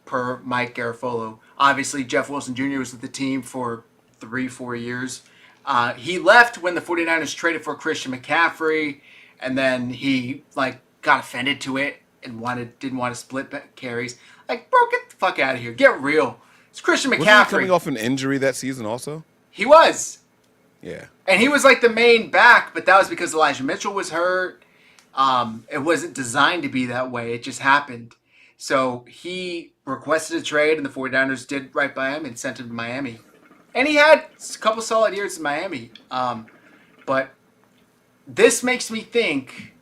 per Mike Garafolo. Obviously, Jeff Wilson Jr. was with the team for 3-4 years. He left when the 49ers traded for Christian McCaffrey, and then he got offended to it and didn't want to split carries. Like, bro, get the fuck out of here. Get real. It's Christian McCaffrey. Wasn't he coming off an injury that season also? He was. Yeah. And he was like the main back, but that was because Elijah Mitchell was hurt. It wasn't designed to be that way. It just happened. So he requested a trade, and the 49ers did right by him and sent him to Miami. And he had a couple solid years in Miami. But this makes me think,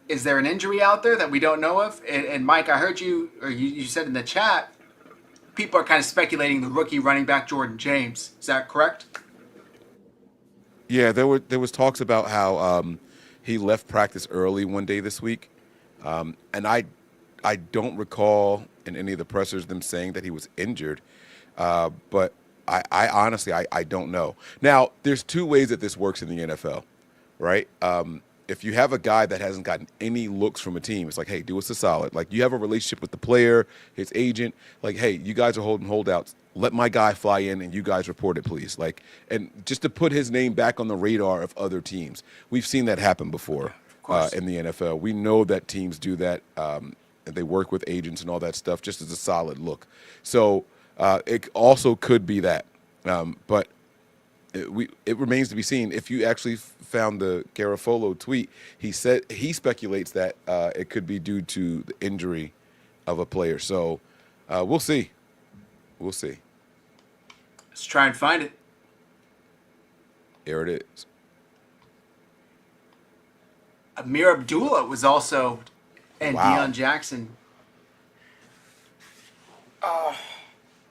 is there an injury out there that we don't know of? And Mike, I heard you, or you said in the chat, people are kind of speculating the rookie running back Jordan James. Is that correct? Yeah, there was talks about how he left practice early one day this week. And I don't recall in any of the pressers them saying that he was injured. But I honestly don't know. Now, there's two ways that this works in the NFL, right? If you have a guy that hasn't gotten any looks from a team, it's like, hey, do us a solid. Like, you have a relationship with the player, his agent. Like, hey, you guys are holding holdouts. Let my guy fly in and you guys report it, please. Like, and just to put his name back on the radar of other teams. We've seen that happen before in the NFL. We know that teams do that, and they work with agents and all that stuff just as a solid look. So it also could be that. But it remains to be seen. If you actually found the Garafolo tweet, he said he speculates that it could be due to the injury of a player. So we'll see. We'll see. Let's try and find it. There it is. Amir Abdullah was also, and Deion Jackson.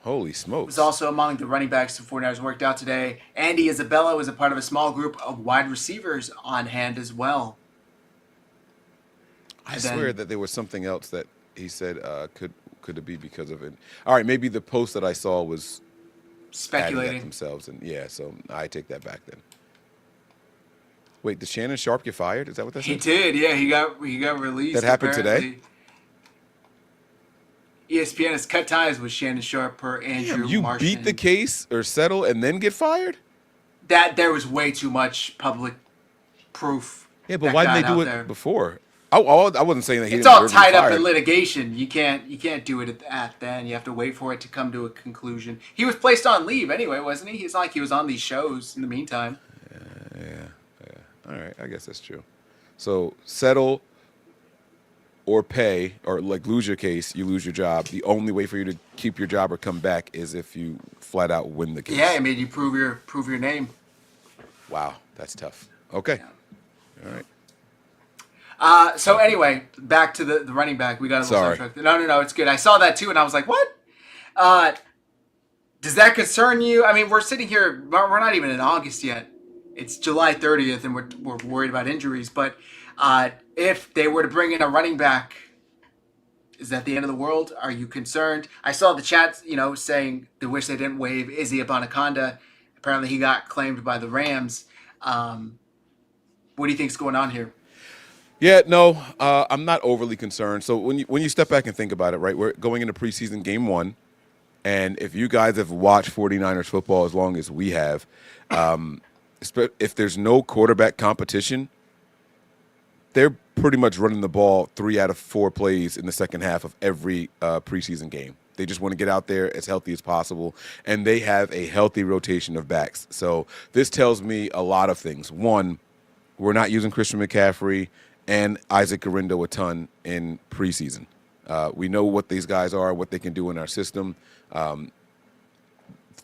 Holy smokes. Was also among the running backs the 49ers worked out today. Andy Isabella was a part of a small group of wide receivers on hand as well. I swear that there was something else that he said could it be because of it. All right, maybe the post that I saw was speculating themselves, and so I take that back then. Wait, did Shannon Sharp get fired? Is that what that said? He did, yeah. He got released. That happened apparently. Today? ESPN has cut ties with Shannon Sharp per Andrew you Marshman. Beat the case or settle and then get fired? That there was way too much public proof. Yeah, but why didn't they do it before? I wasn't saying that he it's didn't all tied up in fired. litigation. You can't do it at then. You have to wait for it to come to a conclusion. He was placed on leave anyway, wasn't he? It's not like he was on these shows in the meantime. Yeah. All right, I guess that's true. So settle or pay, or like lose your case, you lose your job. The only way for you to keep your job or come back is if you flat out win the case. Yeah, I mean, you prove your name. Wow, that's tough. Okay. Yeah. All right. So anyway, back to the running back. We got a little sidetracked. No, it's good. I saw that too, and I was like, what? Does that concern you? I mean, we're sitting here, we're not even in August yet. It's July 30th, and we're worried about injuries. But if they were to bring in a running back, is that the end of the world? Are you concerned? I saw the chat, saying they wish they didn't waive Izzy Abanikanda. Apparently, he got claimed by the Rams. What do you think's going on here? Yeah, no, I'm not overly concerned. So when you step back and think about it, right, we're going into preseason game 1, and if you guys have watched 49ers football as long as we have, if there's no quarterback competition, they're pretty much running the ball 3 out of 4 plays in the second half of every preseason game. They just want to get out there as healthy as possible, and they have a healthy rotation of backs. So this tells me a lot of things. One, we're not using Christian McCaffrey and Isaac Garindo a ton in preseason. We know what these guys are, what they can do in our system.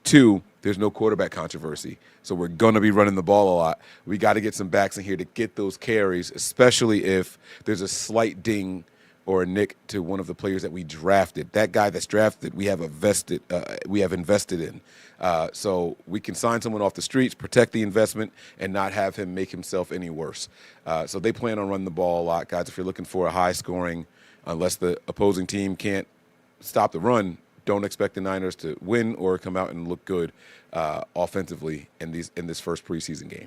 Two, there's no quarterback controversy. So we're going to be running the ball a lot. We got to get some backs in here to get those carries, especially if there's a slight ding or a nick to one of the players that we drafted. That guy that's drafted, we have invested in. So we can sign someone off the streets, protect the investment, and not have him make himself any worse. So they plan on running the ball a lot. Guys, if you're looking for a high scoring, unless the opposing team can't stop the run, don't expect the Niners to win or come out and look good offensively in this first preseason game.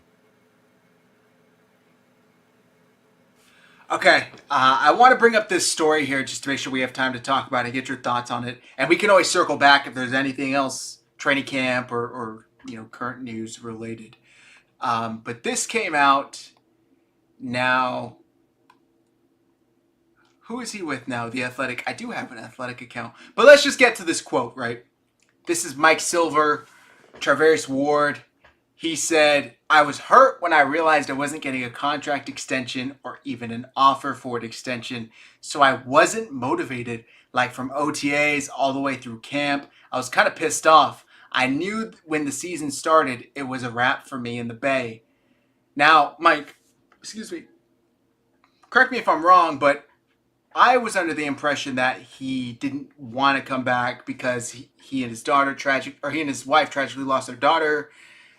Okay, I want to bring up this story here just to make sure we have time to talk about it, get your thoughts on it, and we can always circle back if there's anything else, training camp or current news related. But this came out now. Who is he with now? The Athletic. I do have an Athletic account. But let's just get to this quote, right? This is Mike Silver, Charvarius Ward. He said, "I was hurt when I realized I wasn't getting a contract extension or even an offer for an extension. So I wasn't motivated, like from OTAs all the way through camp. I was kind of pissed off. I knew when the season started, it was a wrap for me in the Bay." Now, Mike, excuse me, correct me if I'm wrong, but I was under the impression that he didn't want to come back because he and his wife tragically lost their daughter.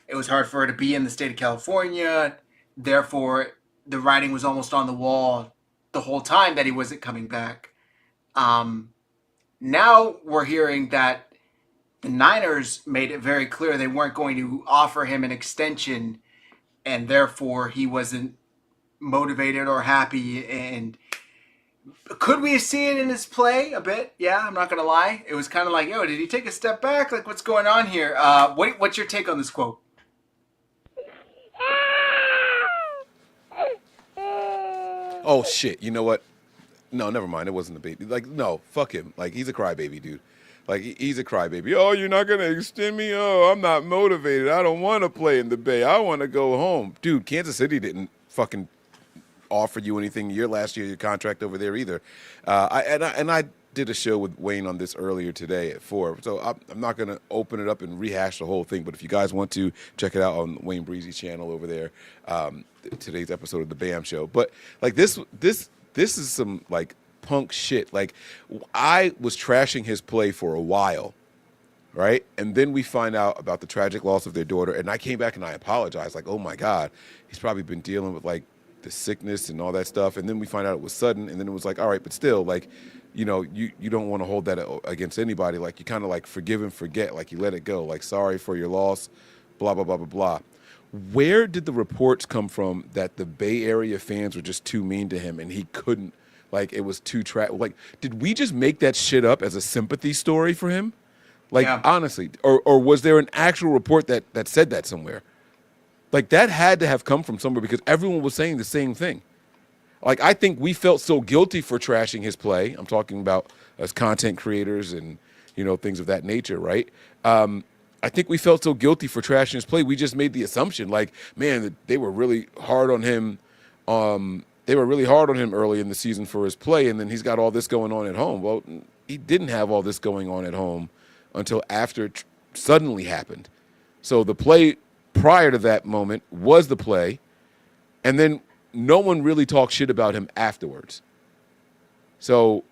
It was hard for her to be in the state of California. Therefore, the writing was almost on the wall the whole time that he wasn't coming back. Now we're hearing that the Niners made it very clear they weren't going to offer him an extension, and therefore he wasn't motivated or happy. And could we see it in his play a bit? Yeah, I'm not going to lie. It was kind of like, did he take a step back? Like, what's going on here? What's your take on this quote? Oh, shit. You know what? No, never mind. It wasn't a baby. Like, no, fuck him. Like, he's a crybaby, dude. Like, he's a crybaby. Oh, you're not going to extend me? Oh, I'm not motivated. I don't want to play in the Bay. I want to go home. Dude, Kansas City didn't fucking offer you anything your contract over there either. I did a show with Wayne on this earlier today at 4, so I'm not going to open it up and rehash the whole thing, but if you guys want to, check it out on Wayne Breezy's channel over there, today's episode of the BAM Show. But like this is some like punk shit. Like, I was trashing his play for a while, right? And then we find out about the tragic loss of their daughter, and I came back and I apologized, like, oh my God, he's probably been dealing with like the sickness and all that stuff. And then we find out it was sudden, and then it was like, all right, but still, like, you don't want to hold that against anybody. Like, you kind of like forgive and forget, like you let it go, like, sorry for your loss, blah, blah, blah, blah, blah. Where did the reports come from that the Bay Area fans were just too mean to him and he couldn't, like, it was too like, did we just make that shit up as a sympathy story for him? Like, yeah. Honestly, or was there an actual report that said that somewhere? Like, that had to have come from somewhere because everyone was saying the same thing. Like, I think we felt so guilty for trashing his play. I'm talking about as content creators and, things of that nature, right? I think we felt so guilty for trashing his play. We just made the assumption, like, man, they were really hard on him. They were really hard on him early in the season for his play, and then he's got all this going on at home. Well, he didn't have all this going on at home until after it suddenly happened. So the play prior to that moment was the play, and then no one really talked shit about him afterwards. So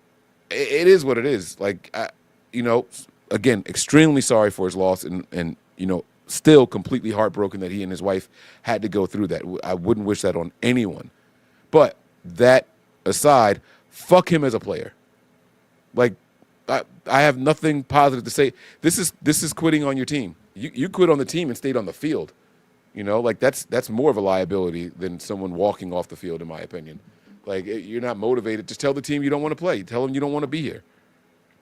it is what it is. Like, again, extremely sorry for his loss, and still completely heartbroken that he and his wife had to go through that. I wouldn't wish that on anyone. But that aside, fuck him as a player. Like, I have nothing positive to say. This is quitting on your team. You quit on the team and stayed on the field. Like, that's more of a liability than someone walking off the field, in my opinion. Like, you're not motivated. Just tell the team you don't want to play. Tell them you don't want to be here.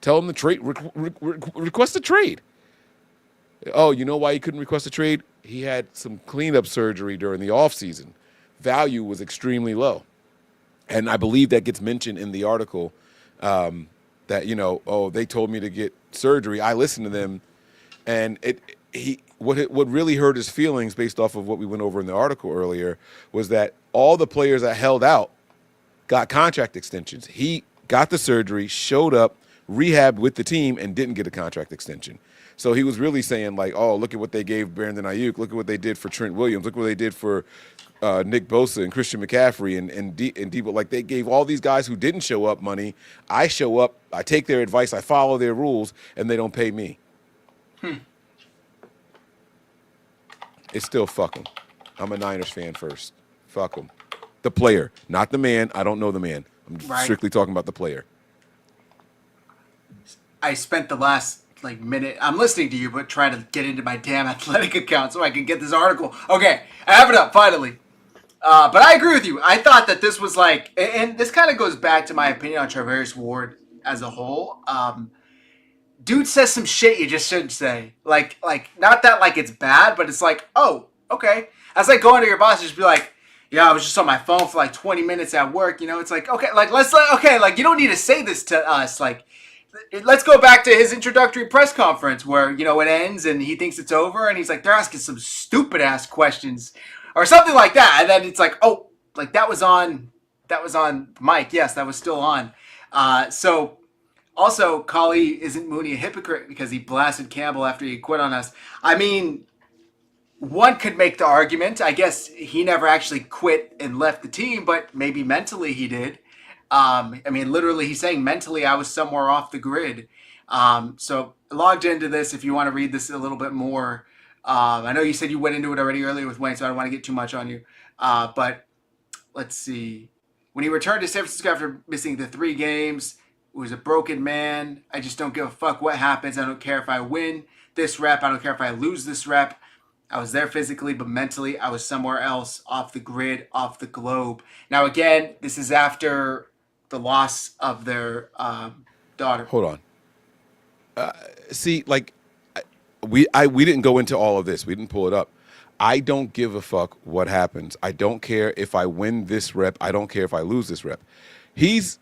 Tell them to trade. Request a trade. Oh, you know why he couldn't request a trade? He had some cleanup surgery during the offseason. Value was extremely low. And I believe that gets mentioned in the article that, they told me to get surgery. I listened to them, and what really hurt his feelings based off of what we went over in the article earlier was that all the players that held out got contract extensions. He got the surgery, showed up, rehabbed with the team, and didn't get a contract extension. So he was really saying, like, oh, look at what they gave Brandon Ayuk. Look at what they did for Trent Williams. Look what they did for Nick Bosa and Christian McCaffrey and Debo. Like, they gave all these guys who didn't show up money. I show up, I take their advice, I follow their rules, and they don't pay me. It's still fuck 'em. I'm a Niners fan first. Fuck 'em. The player, not the man. I don't know the man. I'm strictly talking about the player. I spent the last minute. I'm listening to you, but trying to get into my damn athletic account so I can get this article. Okay, I have it up finally. But I agree with you. I thought that this was and this kind of goes back to my opinion on Charvarius Ward as a whole. Dude says some shit you just shouldn't say. Like not that it's bad, but it's like, oh, okay. That's like going to your boss and just be like, yeah, I was just on my phone for 20 minutes at work. It's like, okay, you don't need to say this to us. Let's go back to his introductory press conference where, it ends and he thinks it's over and he's like, they're asking some stupid ass questions or something like that. And then it's like, oh, that was on Mike. Yes, that was still on. So also, Kali isn't Mooney a hypocrite because he blasted Campbell after he quit on us. I mean, one could make the argument. I guess he never actually quit and left the team, but maybe mentally he did. Literally, he's saying mentally I was somewhere off the grid. So logged into this if you want to read this a little bit more. I know you said you went into it already earlier with Wayne, so I don't want to get too much on you. But let's see. When he returned to San Francisco after missing the 3 games, it was a broken man. I just don't give a fuck what happens. I don't care if I win this rep. I don't care if I lose this rep. I was there physically, but mentally I was somewhere else, off the grid, off the globe. Now, again, this is after the loss of their daughter. Hold on. We didn't go into all of this. We didn't pull it up. I don't give a fuck what happens. I don't care if I win this rep. I don't care if I lose this rep. He's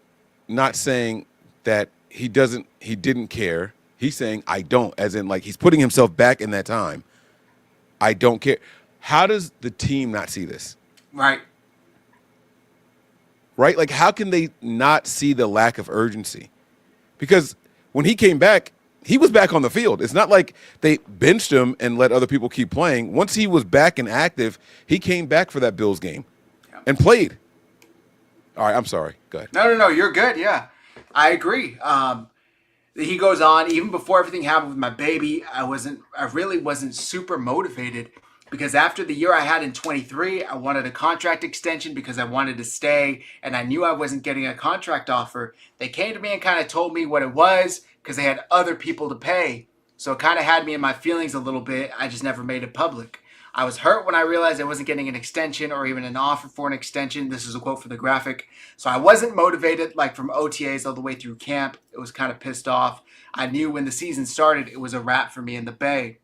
not saying that he didn't care. He's saying I don't, as in he's putting himself back in that time. I don't care. How does the team not see this? Right? How can they not see the lack of urgency? Because when he came back, he was back on the field. It's not like they benched him and let other people keep playing. Once he was back and active, he came back for that Bills game and played. All right, I'm sorry. Go ahead. No, you're good. Yeah, I agree. He goes on, even before everything happened with my baby, I really wasn't super motivated because after the year I had in 23, I wanted a contract extension because I wanted to stay and I knew I wasn't getting a contract offer. They came to me and kind of told me what it was because they had other people to pay. So it kind of had me in my feelings a little bit. I just never made it public. I was hurt when I realized I wasn't getting an extension or even an offer for an extension. This is a quote from the graphic. So I wasn't motivated from OTAs all the way through camp. It was kind of pissed off. I knew when the season started, it was a wrap for me in the Bay.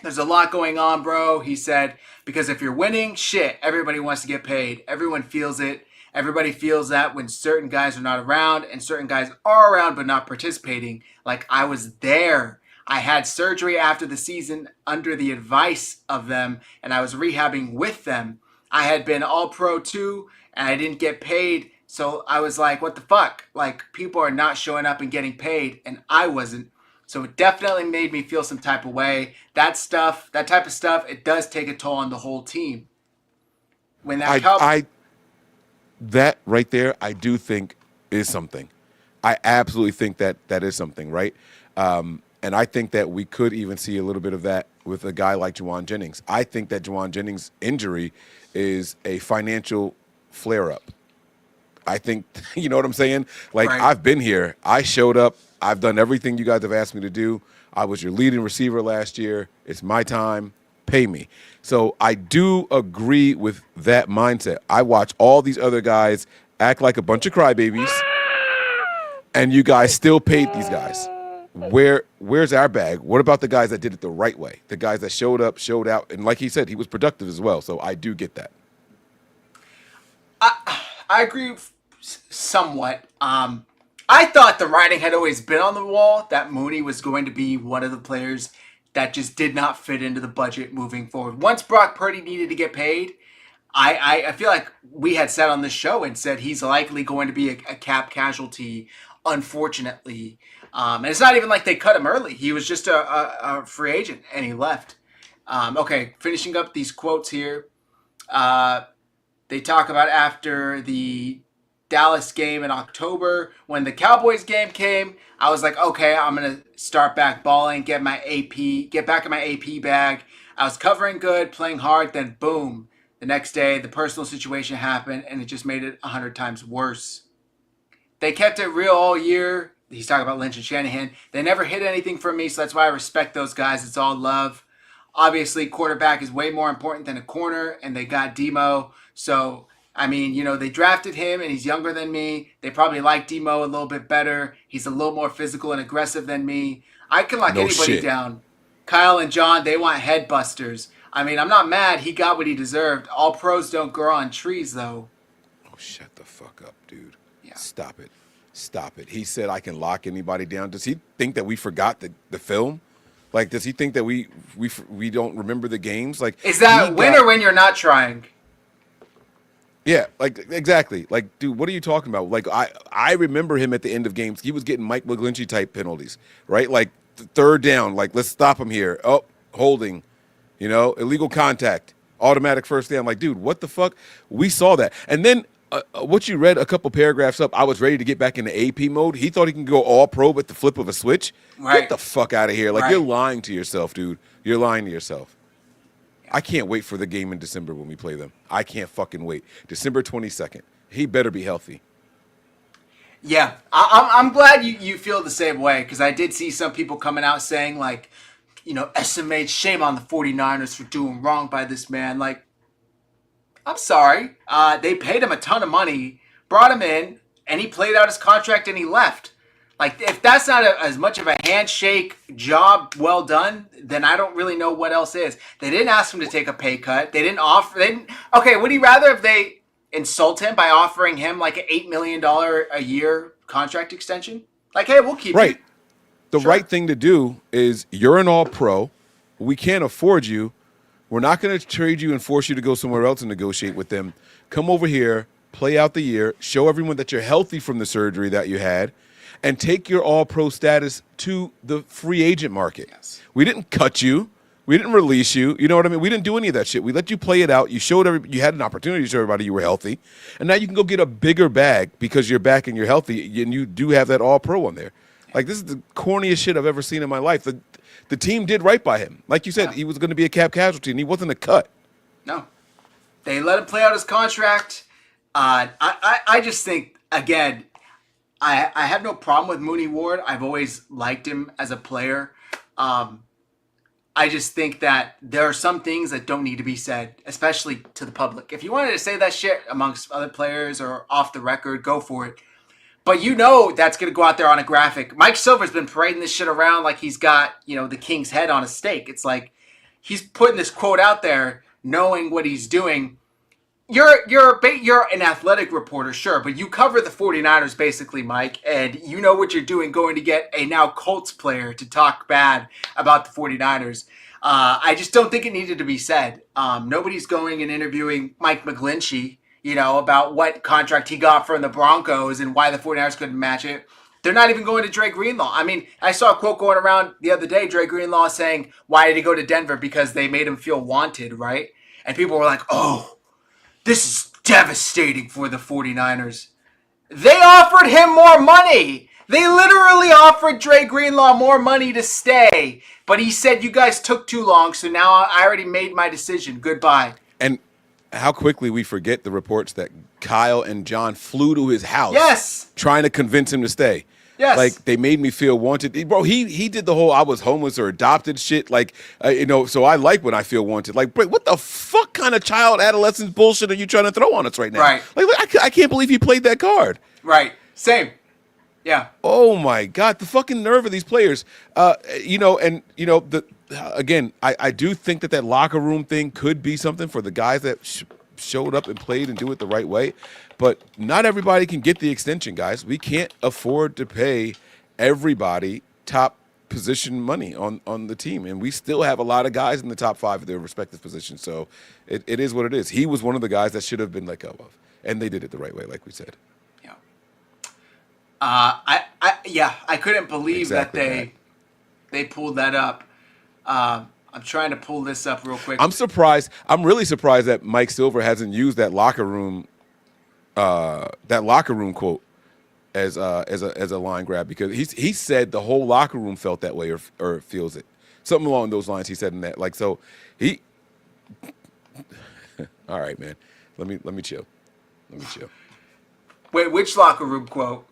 There's a lot going on, bro, he said, because if you're winning, shit, everybody wants to get paid. Everyone feels it. Everybody feels that when certain guys are not around and certain guys are around but not participating. I was there. I had surgery after the season under the advice of them, and I was rehabbing with them. I had been all-pro too, and I didn't get paid, so I was like, what the fuck? People are not showing up and getting paid, and I wasn't. So it definitely made me feel some type of way. That type of stuff, it does take a toll on the whole team. When that that right there, I do think is something. I absolutely think that is something, right? And I think that we could even see a little bit of that with a guy like Juwan Jennings. I think that Juwan Jennings' injury is a financial flare-up. I think, you know what I'm saying? Right. I've been here. I showed up. I've done everything you guys have asked me to do. I was your leading receiver last year. It's my time. Pay me. So I do agree with that mindset. I watch all these other guys act like a bunch of crybabies, and you guys still paid these guys. Where's our bag? What about the guys that did it the right way? The guys that showed up, showed out, and like he said, he was productive as well. So I do get that. I agree somewhat. I thought the writing had always been on the wall that Mooney was going to be one of the players that just did not fit into the budget moving forward. Once Brock Purdy needed to get paid, I feel like we had said on this show and said he's likely going to be a cap casualty, unfortunately. And it's not even like they cut him early. He was just a free agent and he left. Okay, finishing up these quotes here. They talk about after the Dallas game in October, when the Cowboys game came, I was like, okay, I'm going to start back balling, get back in my AP bag. I was covering good, playing hard, then boom. The next day, the personal situation happened, and it just made it 100 times worse. They kept it real all year. He's talking about Lynch and Shanahan. They never hit anything for me, so that's why I respect those guys. It's all love. Obviously, quarterback is way more important than a corner, and they got Demo. So, I mean, they drafted him, and he's younger than me. They probably like Demo a little bit better. He's a little more physical and aggressive than me. I can lock anybody down. Kyle and John, they want head busters. I mean, I'm not mad. He got what he deserved. All pros don't grow on trees, though. Oh, shut the fuck up, dude. Yeah. Stop it. He said I can lock anybody down. Does he think that we forgot the film? Like, does he think that we don't remember the games? Like, is that win or when you're not trying? Yeah, like, exactly. Like, dude, what are you talking about? Like, I remember him at the end of games. He was getting Mike McGlinchey type penalties, right? Like, third down, like, let's stop him here. Oh, holding, illegal contact, automatic first down. Like, dude, what the fuck? We saw that. And then what you read a couple paragraphs up, I was ready to get back into AP mode. He thought he can go all pro with the flip of a switch. Right. Get the fuck out of here. Like, You're lying to yourself, dude. You're lying to yourself. I can't wait for the game in December when we play them. I can't fucking wait. December 22nd. He better be healthy. Yeah, I'm glad you feel the same way, because I did see some people coming out saying, like, SMH, shame on the 49ers for doing wrong by this man. Like, I'm sorry. They paid him a ton of money, brought him in, and he played out his contract and he left. Like, if that's not as much of a handshake job well done, then I don't really know what else is. They didn't ask him to take a pay cut. Okay, would he rather if they insult him by offering him like an $8 million a year contract extension? Like, hey, we'll keep you. The right thing to do is, you're an all-pro. We can't afford you. We're not going to trade you and force you to go somewhere else and negotiate with them. Come over here, play out the year, show everyone that you're healthy from the surgery that you had, and take your all-pro status to the free agent market. Yes. We didn't cut you. We didn't release you. You know what I mean? We didn't do any of that shit. We let you play it out. You showed you had an opportunity to show everybody you were healthy. And now you can go get a bigger bag because you're back and you're healthy, and you do have that all-pro on there. Like, this is the corniest shit I've ever seen in my life. The team did right by him. Like you said, He was going to be a cap casualty, and he wasn't a cut. No. They let him play out his contract. I just think, again, I have no problem with Mooney Ward. I've always liked him as a player. I just think that there are some things that don't need to be said, especially to the public. If you wanted to say that shit amongst other players or off the record, go for it. But that's going to go out there on a graphic. Mike Silver's been parading this shit around like he's got, the king's head on a stake. It's like he's putting this quote out there knowing what he's doing. You're an athletic reporter, sure, but you cover the 49ers basically, Mike, and you know what you're doing going to get a now Colts player to talk bad about the 49ers. I just don't think it needed to be said. Nobody's going and interviewing Mike McGlinchey, about what contract he got from the Broncos and why the 49ers couldn't match it. They're not even going to Dre Greenlaw. I mean, I saw a quote going around the other day, Dre Greenlaw saying, why did he go to Denver? Because they made him feel wanted, right? And people were like, oh, this is devastating for the 49ers. They offered him more money. They literally offered Dre Greenlaw more money to stay. But he said, you guys took too long, so now I already made my decision. Goodbye. And how quickly we forget the reports that Kyle and John flew to his house. Yes. Trying to convince him to stay. Yes. Like, they made me feel wanted. Bro, he did the whole I was homeless or adopted shit. Like, so I like when I feel wanted. Like, bro, what the fuck kind of child adolescence bullshit are you trying to throw on us right now? Right. Like, I can't believe he played that card. Right. Same. Yeah. Oh, my God. The fucking nerve of these players. Again, I do think that locker room thing could be something for the guys that showed up and played and do it the right way. But not everybody can get the extension, guys. We can't afford to pay everybody top position money on the team, and we still have a lot of guys in the top 5 of their respective positions. So it is what it is. He was one of the guys that should have been let go of, and they did it the right way, like we said. Yeah. I couldn't believe Exactly that they pulled that up. I'm trying to pull this up real quick. I'm surprised. I'm really surprised that Mike Silver hasn't used that locker room quote as a line grab, because he said the whole locker room felt that way or feels it, something along those lines. He said in that, like, so he. All right, man. Let me chill. Wait, which locker room quote?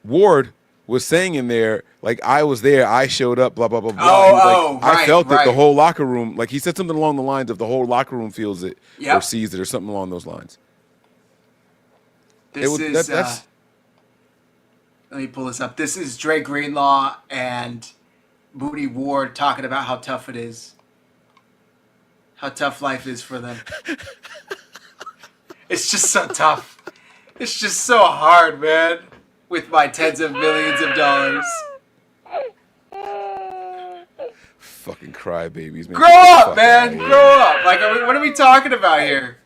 Ward was saying in there, like, I was there, I showed up, blah blah blah blah. I felt that the whole locker room, like, he said something along the lines of the whole locker room feels it or sees it or something along those lines. Let me pull this up. This is Dre Greenlaw and Moody Ward talking about how tough it is. How tough life is for them. It's just so tough. It's just so hard, man. With my tens of millions of dollars. Fucking crybabies, man. Grow up, man. Grow up. Like, what are we talking about here?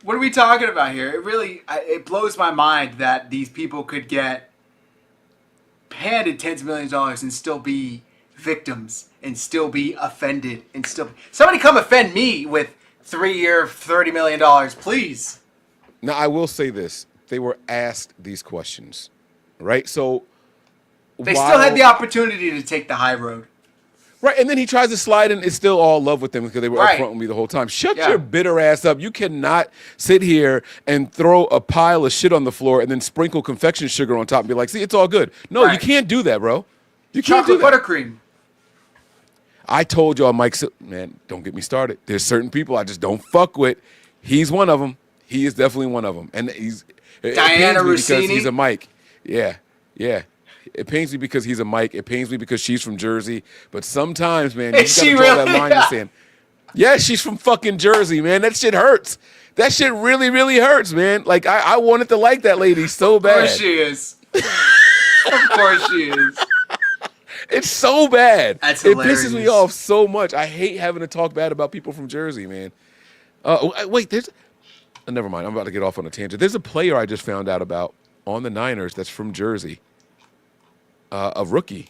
What are we talking about here? It really, it blows my mind that these people could get handed tens of millions of dollars and still be victims and still be offended and still. Somebody come offend me with 3-year, $30 million, please. Now, I will say this. They were asked these questions, right? So they still had the opportunity to take the high road. Right, and then he tries to slide in. It's still all love with them because they were up front with me the whole time. Shut your bitter ass up. You cannot sit here and throw a pile of shit on the floor and then sprinkle confection sugar on top and be like, see, it's all good. No, you can't do that, bro. You can't do that. Chocolate buttercream. I told y'all, Mike, man, don't get me started. There's certain people I just don't fuck with. He's one of them. He is definitely one of them. And Diana Rossini. Because he's a Mike. Yeah. It pains me because he's a Mike. It pains me because she's from Jersey. But sometimes, man, you gotta draw that line in the sand. Yeah, she's from fucking Jersey, man. That shit hurts. That shit really, really hurts, man. Like, I wanted to like that lady so bad. Of course she is. Of course she is. It's so bad. That's hilarious. It pisses me off so much. I hate having to talk bad about people from Jersey, man. Wait, there's... never mind. I'm about to get off on a tangent. There's a player I just found out about on the Niners that's from Jersey. A rookie.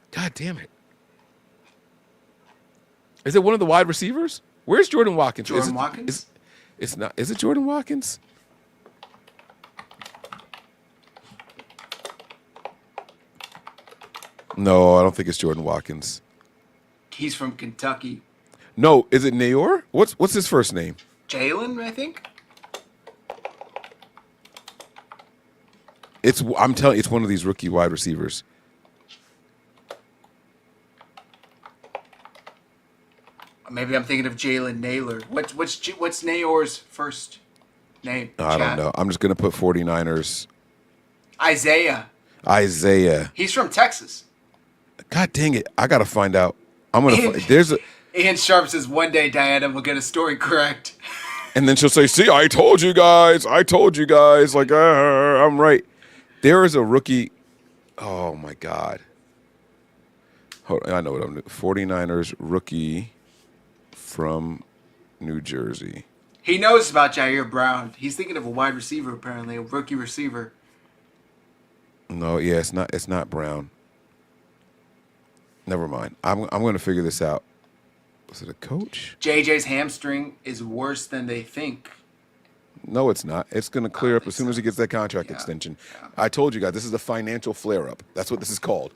God damn it. Is it one of the wide receivers? Where's Jordan Watkins? Jordan Watkins? It's not. Is it Jordan Watkins? No, I don't think it's Jordan Watkins. He's from Kentucky. No, is it Nayor? What's his first name? Jalen, I think. I'm telling you, it's one of these rookie wide receivers. Maybe I'm thinking of Jalen Naylor. What's Nayor's first name? I don't know. I'm just gonna put 49ers. Isaiah. He's from Texas. God dang it! I gotta find out. I'm gonna. Ian Sharp says one day Diana will get a story correct. And then she'll say, "See, I told you guys. Like, I'm right." There is a rookie. Oh my God. Hold on, I know what I'm doing. 49ers rookie from New Jersey. He knows about Jair Brown. He's thinking of a wide receiver, apparently, a rookie receiver. No, yeah, it's not Brown. Never mind. I'm going to figure this out. Was it a coach? JJ's hamstring is worse than they think. No, it's not. It's going to clear up as soon as he gets that contract extension. Yeah. I told you guys, this is a financial flare-up. That's what this is called.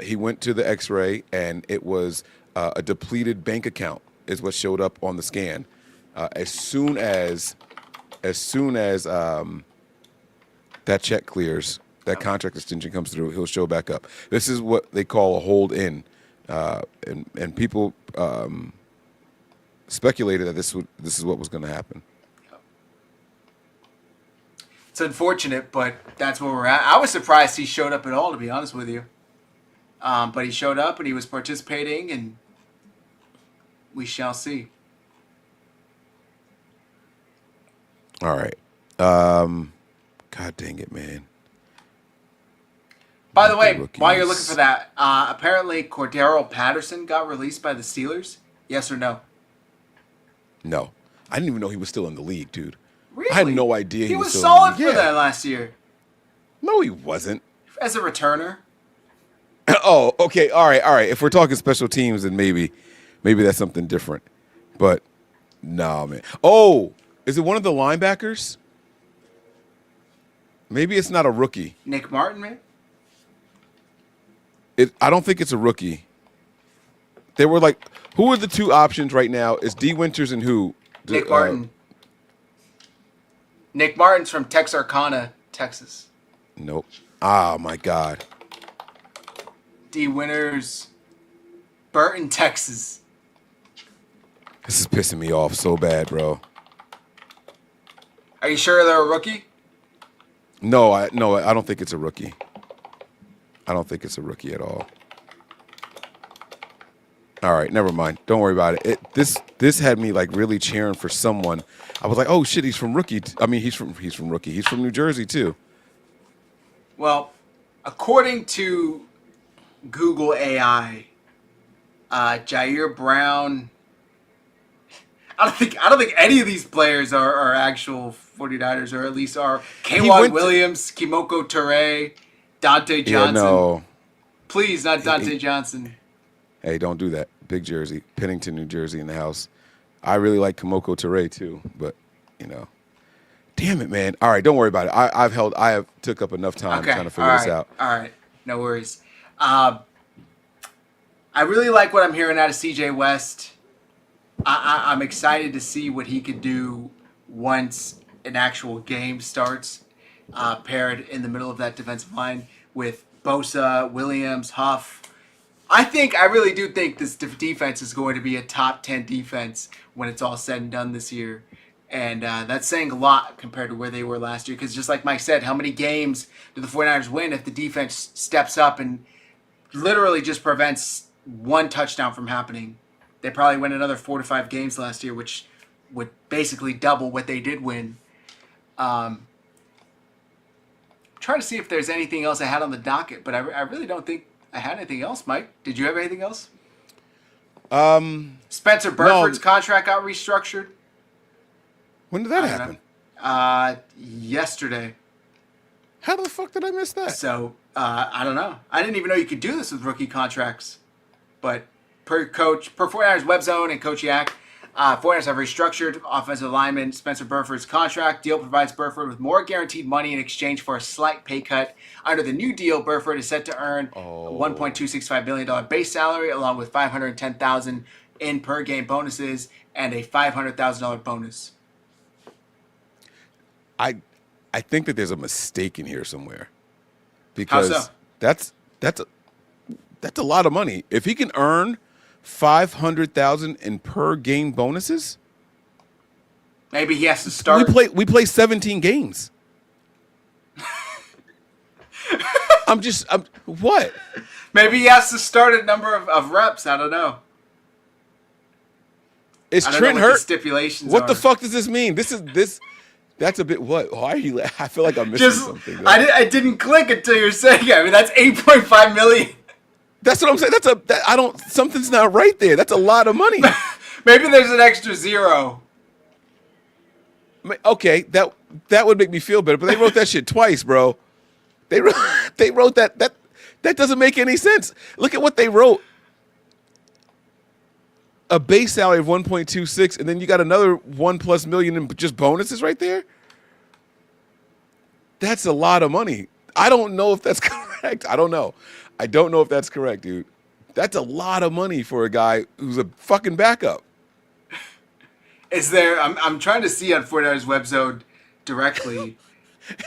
He went to the X-ray, and it was a depleted bank account is what showed up on the scan. As soon as that check clears, that contract extension comes through, he'll show back up. This is what they call a hold-in, and people speculated that this is what was going to happen. It's unfortunate, but that's where we're at. I was surprised he showed up at all, to be honest with you. But he showed up and he was participating, and we shall see. All right. God dang it, man. By the way, rookies. while you're looking for that, apparently Cordero Patterson got released by the Steelers. Yes or no? No. I didn't even know he was still in the league, dude. Really? I had no idea he was still solid in the league. for them last year. No, he wasn't. As a returner. Oh, okay. All right. If we're talking special teams, then maybe that's something different. But no, man. Oh, is it one of the linebackers? Maybe it's not a rookie. Nick Martin, man. I don't think it's a rookie. They were like, who are the two options right now? Is D. Winters and who? Nick Martin. Nick Martin's from Texarkana, Texas. Nope. Oh, my God. D. Winters, Burton, Texas. This is pissing me off so bad, bro. Are you sure they're a rookie? No, I don't think it's a rookie. I don't think it's a rookie at all. All right, never mind. Don't worry about it. This had me like really cheering for someone. I was like, oh shit, he's from rookie. He's from rookie. He's from New Jersey too. Well, according to Google AI, Jair Brown. I don't think any of these players are actual 49ers, or at least are Kwan Williams, Kimoko Toure, Dante Johnson. Yeah, no. Please, not Dante Johnson. Hey, don't do that. Big Jersey, Pennington, New Jersey in the house. I really like Kimoko Toure too, but damn it, man. All right, don't worry about it. I have took up enough time trying to figure this out. All right, no worries. I really like what I'm hearing out of CJ West. I'm excited to see what he could do once an actual game starts, paired in the middle of that defensive line with Bosa, Williams, Huff. I really do think this defense is going to be a top 10 defense when it's all said and done this year. And that's saying a lot compared to where they were last year. Because just like Mike said, how many games do the 49ers win if the defense steps up and literally just prevents one touchdown from happening? They probably win another 4 to 5 games last year, which would basically double what they did win. Trying to see if there's anything else I had on the docket, but I really don't think I had anything else, Mike. Did you have anything else? Spencer Burford's contract got restructured. When did that happen? Yesterday. How the fuck did I miss that? So, I don't know. I didn't even know you could do this with rookie contracts. But per 49ers Web Zone and Coach Yak, 49ers have restructured offensive lineman Spencer Burford's contract. Deal provides Burford with more guaranteed money in exchange for a slight pay cut. Under the new deal, Burford is set to earn a $1.265 million base salary, along with $510,000 in per game bonuses and a $500,000 bonus. I think that there's a mistake in here somewhere, because How so? that's a lot of money. If he can earn $500,000 in per game bonuses, maybe he has to start. We play 17 games. What? Maybe he has to start a number of reps. I don't know. Is I don't Trent know what the hurt? stipulations What are. the fuck does this mean? That's a bit. What? Why are you? I feel like I'm missing something. Though. I didn't click until you're saying it. I mean, that's $8.5 million. That's what I'm saying. Something's not right there. That's a lot of money. Maybe there's an extra zero. Okay, that would make me feel better. But they wrote that shit twice, bro. They wrote that. That doesn't make any sense. Look at what they wrote. A base salary of 1.26, and then you got another $1+ million in just bonuses right there. That's a lot of money. I don't know if that's correct. I don't know if that's correct, dude. That's a lot of money for a guy who's a fucking backup. Is there? I'm trying to see on 49ers Web Zone directly.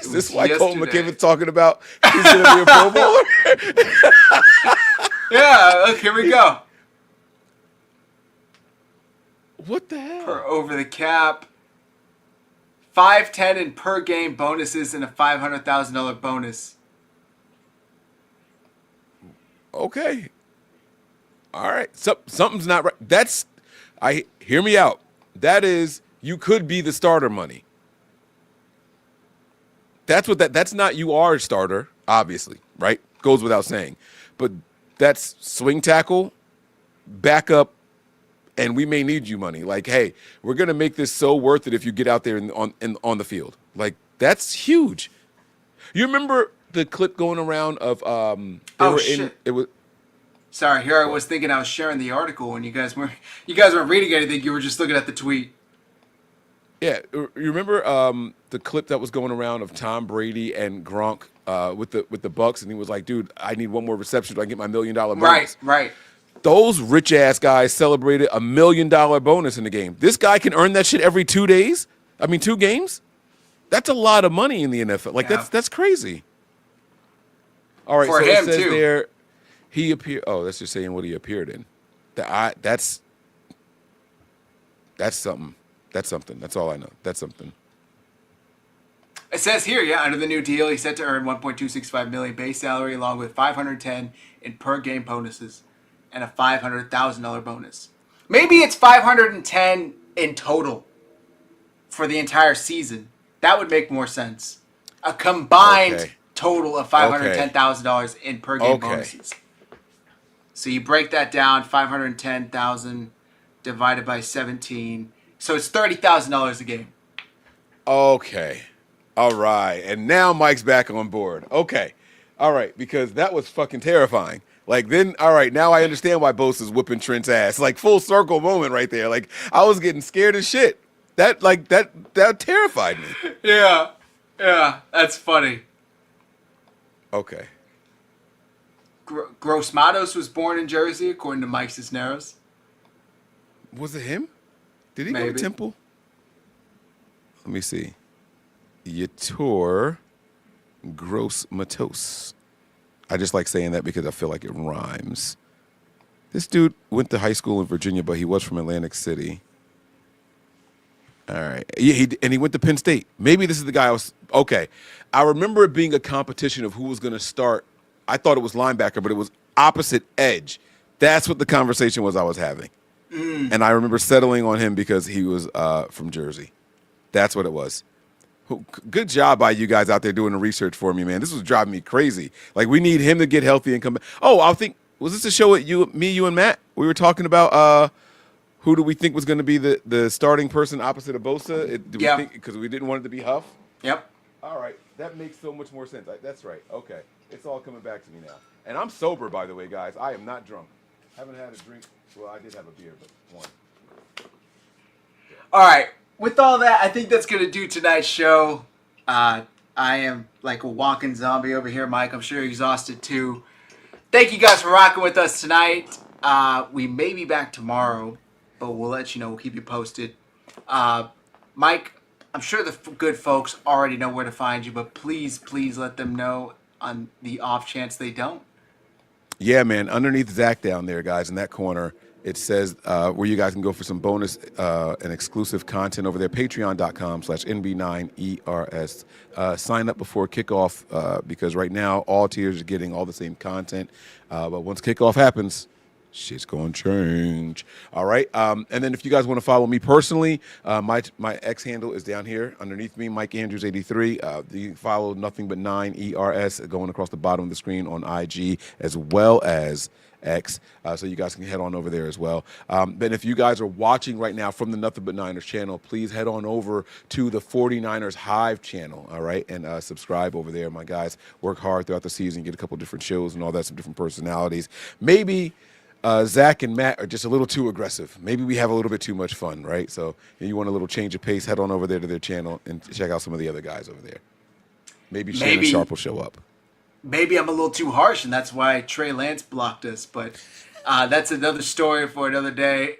Is this why Colton McKivitz talking about he's going to be a Pro Bowler? Yeah, look, here we go. What the hell? Per over the cap, $510 in per game bonuses and a $500,000 bonus. Okay. All right. Something's not right. Hear me out. That is, you could be the starter money. That's not you are a starter, obviously, right? goes without saying. But that's swing tackle, backup, and we may need you money. Like, hey, we're gonna make this so worth it if you get out there on the field. Like, that's huge. You remember the clip going around of shit. It was. Sorry, here I was thinking I was sharing the article and you guys weren't reading anything. You were just looking at the tweet. Yeah, you remember the clip that was going around of Tom Brady and Gronk with the Bucks, and he was like, "Dude, I need one more reception so I can get my $1 million bonus." Right. Those rich ass guys celebrated $1 million bonus in the game. This guy can earn that shit every 2 days. I mean, 2 games. That's a lot of money in the NFL. Like that's crazy. All right, for so him it says too. there he appeared. Oh, that's just saying what he appeared in. That's something. That's something. That's all I know. That's something. It says here, under the new deal, he's set to earn $1.265 million base salary, along with $510 in per game bonuses, and a $500,000 bonus. Maybe it's $510 in total for the entire season. That would make more sense. A combined total of $510,000 in per game bonuses. So you break that down, $510,000 divided by 17. So it's $30,000 a game. Okay. All right. And now Mike's back on board. Okay. All right. Because that was fucking terrifying. Like, then, all right, now I understand why Bosa's whipping Trent's ass. Like, full circle moment right there. Like, I was getting scared as shit. That terrified me. Yeah, that's funny. Okay. Grossmatos was born in Jersey, according to Mike Cisneros. Was it him? Did he go Maybe. to Temple? Let me see. Yator Grossmatos. I just like saying that because I feel like it rhymes. This dude went to high school in Virginia, but he was from Atlantic City. All right. And he went to Penn State. Maybe this is the guy I was... Okay. I remember it being a competition of who was going to start. I thought it was linebacker, but it was opposite edge. That's what the conversation was I was having. And I remember settling on him because he was from Jersey. That's what it was. Good job by you guys out there doing the research for me, man. This was driving me crazy. Like, we need him to get healthy and come back. Oh, I think... Was this a show with you, and Matt? We were talking about... who do we think was going to be the starting person opposite of Bosa? Because we didn't want it to be Huff? Yep. All right. That makes so much more sense. That's right. Okay. It's all coming back to me now. And I'm sober, by the way, guys. I am not drunk. Haven't had a drink. Well, I did have a beer, but one. All right. With all that, I think that's going to do tonight's show. I am like a walking zombie over here, Mike. I'm sure you're exhausted, too. Thank you guys for rocking with us tonight. We may be back tomorrow, but we'll let you know. We'll keep you posted. Mike, I'm sure the good folks already know where to find you, but please let them know on the off chance they don't. Yeah, man. Underneath Zach down there, guys, in that corner, it says where you guys can go for some bonus and exclusive content over there. Patreon.com/NB9ERS. Sign up before kickoff because right now all tiers are getting all the same content. But once kickoff happens, shit's going to change. All right. And then if you guys want to follow me personally, my X handle is down here underneath me, Mike Andrews 83. You can follow Nothing But 9 ERS going across the bottom of the screen on IG as well as X. So you guys can head on over there as well. Then if you guys are watching right now from the Nothing But Niners channel, please head on over to the 49ersHive channel. All right. And subscribe over there. My guys work hard throughout the season, get a couple different shows and all that, some different personalities. Maybe Zach and Matt are just a little too aggressive. Maybe we have a little bit too much fun, right? So if you want a little change of pace, head on over there to their channel and check out some of the other guys over there. Maybe Shannon Sharp will show up. Maybe I'm a little too harsh, and that's why Trey Lance blocked us. But that's another story for another day.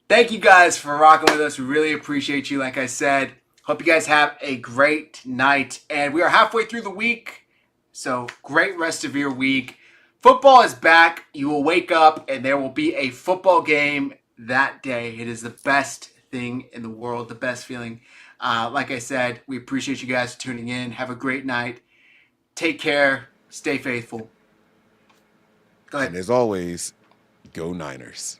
Thank you guys for rocking with us. We really appreciate you. Like I said, hope you guys have a great night. And we are halfway through the week, so great rest of your week. Football is back. You will wake up and there will be a football game that day. It is the best thing in the world, the best feeling. Like I said, we appreciate you guys for tuning in. Have a great night. Take care. Stay faithful. Go ahead. And as always, go Niners.